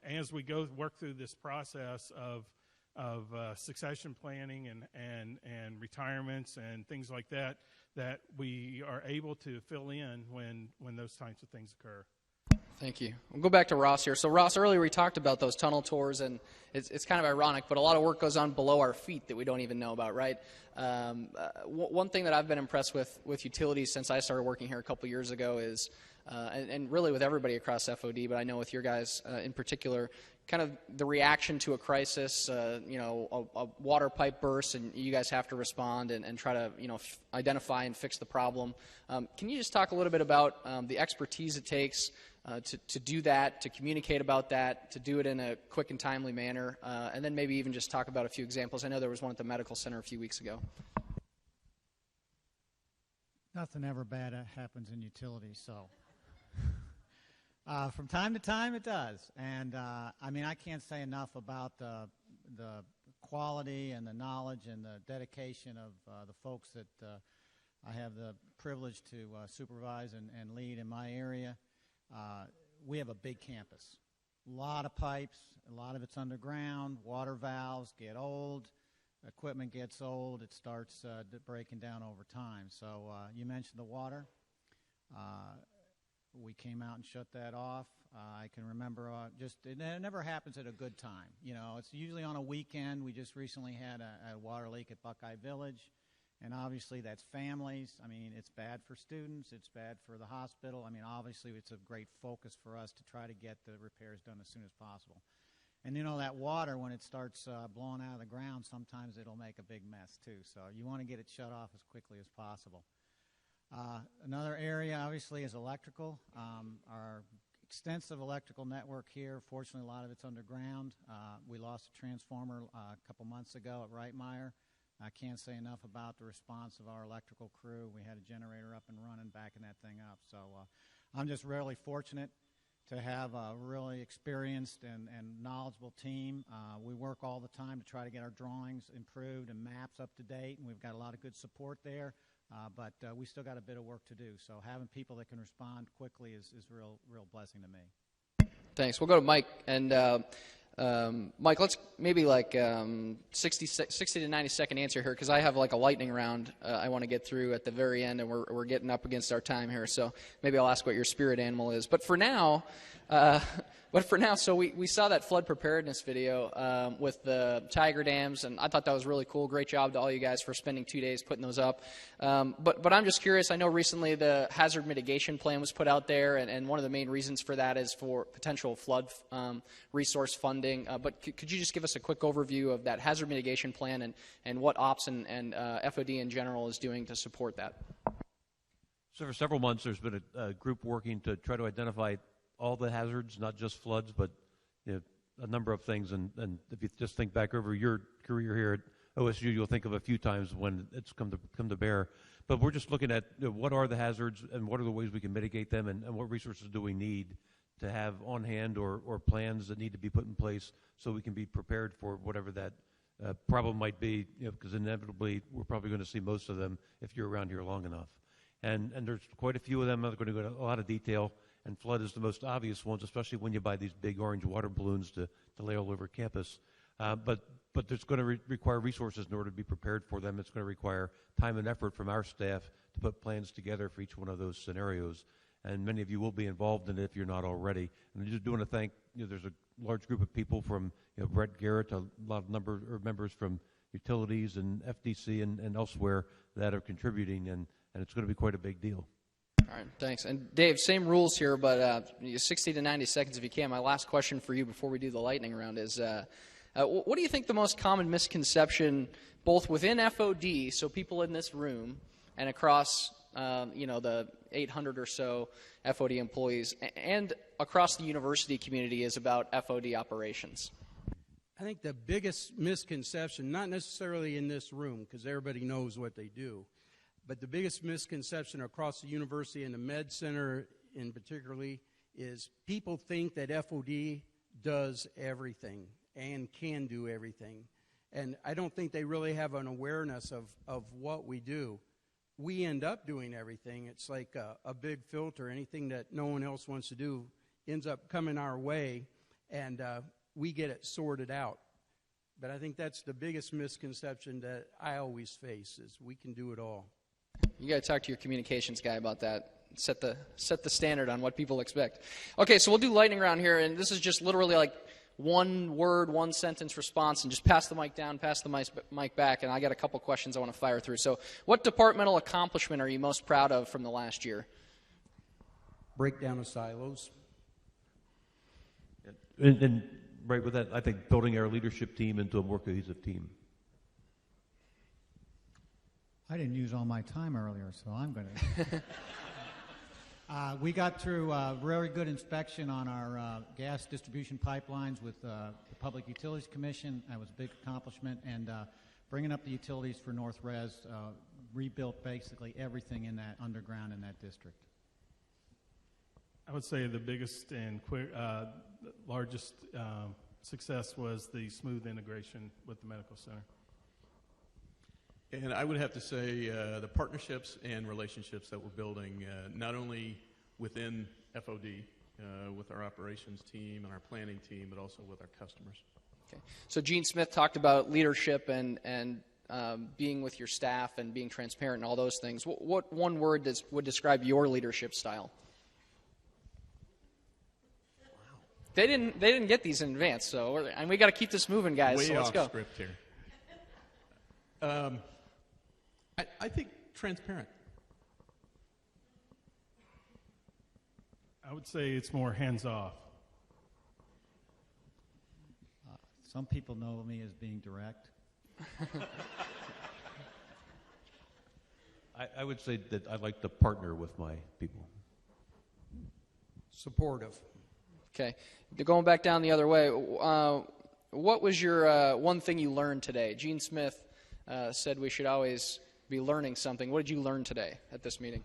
as we work through this process of succession planning and retirements and things like that, that we are able to fill in when those types of things occur. Thank you. We'll go back to Ross here. So, Ross, earlier we talked about those tunnel tours, and it's kind of ironic, but a lot of work goes on below our feet that we don't even know about, right? One thing that I've been impressed with utilities since I started working here a couple years ago is, and really with everybody across FOD, but I know with your guys in particular, kind of the reaction to a crisis, a water pipe bursts, and you guys have to respond and try to, identify and fix the problem. Can you just talk a little bit about the expertise it takes to do that, to communicate about that, to do it in a quick and timely manner, and then maybe even just talk about a few examples? I know there was one at the medical center a few weeks ago. Nothing ever bad happens in utilities, so from time to time it does. And I can't say enough about the quality and the knowledge and the dedication of the folks that I have the privilege to supervise and lead in my area. We have a big campus, a lot of pipes, a lot of it's underground, water valves get old, equipment gets old, it starts breaking down over time. So you mentioned the water. We came out and shut that off. I can remember it never happens at a good time. It's usually on a weekend. We just recently had a water leak at Buckeye Village. And obviously that's families. It's bad for students. It's bad for the hospital. Obviously it's a great focus for us to try to get the repairs done as soon as possible. And that water, when it starts blowing out of the ground, sometimes it'll make a big mess too. So you want to get it shut off as quickly as possible. Another area, obviously, is electrical. Our extensive electrical network here, fortunately, a lot of it's underground. We lost a transformer a couple months ago at Reitmeyer. I can't say enough about the response of our electrical crew. We had a generator up and running, backing that thing up. So I'm just really fortunate to have a really experienced and knowledgeable team. We work all the time to try to get our drawings improved and maps up to date, and we've got a lot of good support there. But we still got a bit of work to do. So having people that can respond quickly is real blessing to me. Thanks. We'll go to Mike. And Mike, let's maybe 60 to 90 second answer here, because I have a lightning round I want to get through at the very end, and we're getting up against our time here. So maybe I'll ask what your spirit animal is. But for now, But for now, so we saw that flood preparedness video with the Tiger dams, and I thought that was really cool. Great job to all you guys for spending 2 days putting those up. But I'm just curious. I know recently the hazard mitigation plan was put out there, and one of the main reasons for that is for potential flood resource funding. But could you just give us a quick overview of that hazard mitigation plan and what OPS and FOD in general is doing to support that? So for several months, there's been a group working to try to identify all the hazards, not just floods, but a number of things. And if you just think back over your career here at OSU, you'll think of a few times when it's come to bear. But we're just looking at what are the hazards and what are the ways we can mitigate them, and what resources do we need to have on hand or plans that need to be put in place so we can be prepared for whatever that problem might be, because inevitably we're probably going to see most of them if you're around here long enough. And there's quite a few of them. I'm not going to go into a lot of detail. And flood is the most obvious ones, especially when you buy these big orange water balloons to lay all over campus. But there's going to require resources in order to be prepared for them. It's going to require time and effort from our staff to put plans together for each one of those scenarios. And many of you will be involved in it if you're not already. And I just do want to thank, there's a large group of people from Brett Garrett, a lot of members from utilities and FDC and elsewhere that are contributing, and it's going to be quite a big deal. All right, thanks. And Dave, same rules here, but 60 to 90 seconds if you can. My last question for you before we do the lightning round is, what do you think the most common misconception, both within FOD, so people in this room, and across the 800 or so FOD employees, and across the university community is about FOD operations? I think the biggest misconception, not necessarily in this room, because everybody knows what they do, but the biggest misconception across the university and the Med Center in particularly is people think that FOD does everything and can do everything. And I don't think they really have an awareness of what we do. We end up doing everything. It's like a big filter. Anything that no one else wants to do ends up coming our way, and we get it sorted out. But I think that's the biggest misconception that I always face, is we can do it all. You got to talk to your communications guy about that. Set the standard on what people expect. Okay, so we'll do lightning round here, and this is just literally like one word, one sentence response, and just pass the mic down, pass the mic back, and I got a couple questions I want to fire through. So what departmental accomplishment are you most proud of from the last year? Breakdown of silos. And right with that, I think building our leadership team into a more cohesive team. I didn't use all my time earlier, so I'm going to. We got through a very good inspection on our gas distribution pipelines with the Public Utilities Commission. That was a big accomplishment. And bringing up the utilities for North Res, rebuilt basically everything in that underground in that district. I would say the biggest and largest success was the smooth integration with the medical center. And I would have to say the partnerships and relationships that we're building, not only within FOD, with our operations team and our planning team, but also with our customers. Okay. So Gene Smith talked about leadership and being with your staff and being transparent and all those things. What one word would describe your leadership style? Wow. They didn't get these in advance, and we got to keep this moving, guys. Way so let's off go. Script here. I think transparent. I would say it's more hands-off. Some people know me as being direct. I would say that I like to partner with my people. Supportive. Okay. Going back down the other way, what was your one thing you learned today? Gene Smith said we should always be learning something. What did you learn today at this meeting?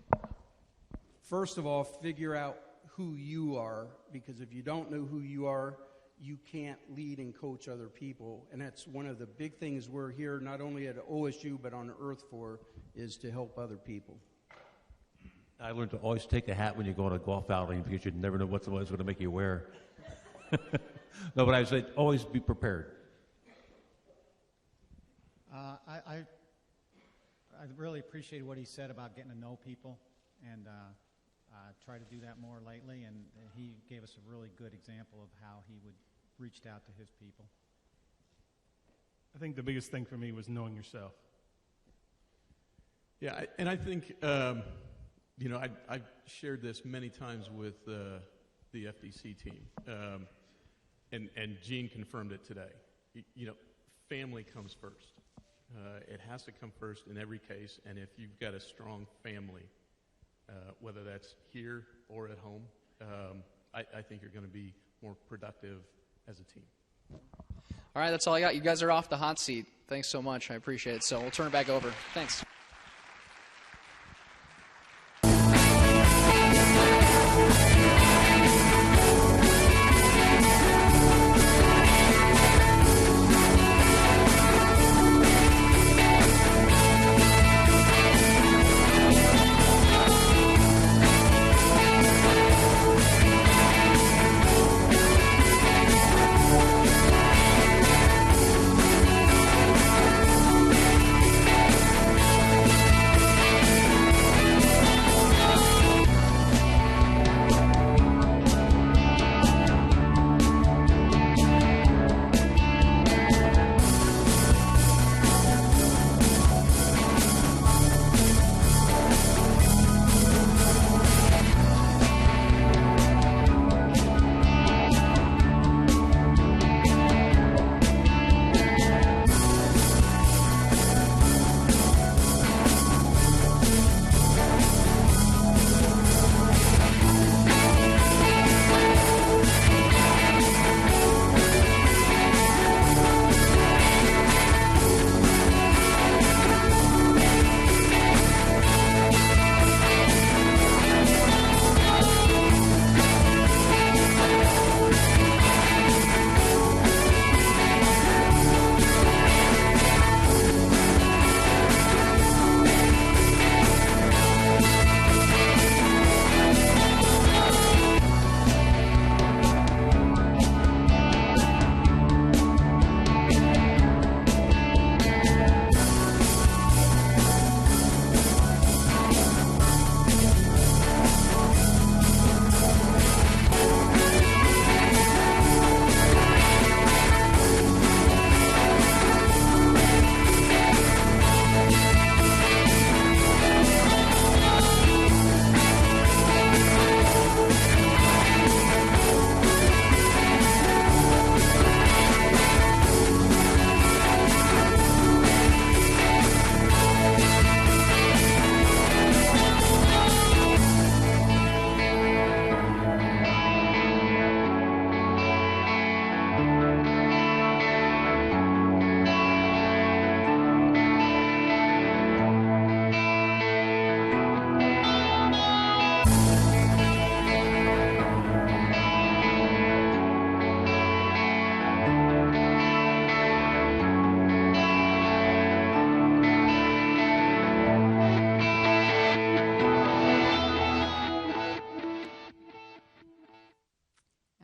First of all, figure out who you are, because if you don't know who you are, you can't lead and coach other people. And that's one of the big things we're here, not only at OSU, but on Earth for, is to help other people. I learned to always take a hat when you go on a golf outing, because you never know what someone's going to make you wear. No, but I said always be prepared. I really appreciated what he said about getting to know people and try to do that more lately, and he gave us a really good example of how he would reached out to his people. I think the biggest thing for me was knowing yourself. Yeah, and I think, I've shared this many times with the FDC team, and Gene confirmed it today. Family comes first. It has to come first in every case, and if you've got a strong family, whether that's here or at home, I think you're going to be more productive as a team. All right, that's all I got. You guys are off the hot seat. Thanks so much. I appreciate it. So we'll turn it back over. Thanks.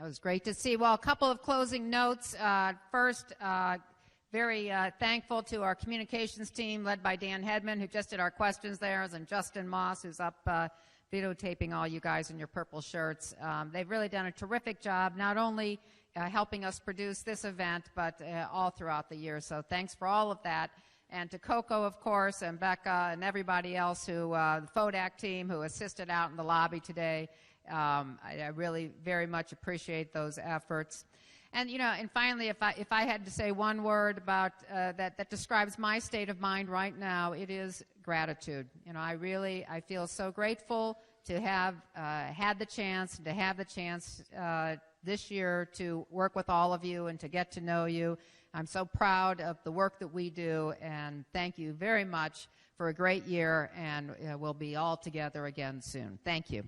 It was great to see. Well, a couple of closing notes. First, very thankful to our communications team led by Dan Hedman, who just did our questions there, and Justin Moss, who's up videotaping all you guys in your purple shirts. They've really done a terrific job, not only helping us produce this event, but all throughout the year. So thanks for all of that. And to Coco, of course, and Becca, and everybody else the FODAC team who assisted out in the lobby today. I really very much appreciate those efforts. And, and finally, if I had to say one word about that describes my state of mind right now, it is gratitude. I feel so grateful to have had the chance, this year to work with all of you and to get to know you. I'm so proud of the work that we do, and thank you very much for a great year, and we'll be all together again soon. Thank you.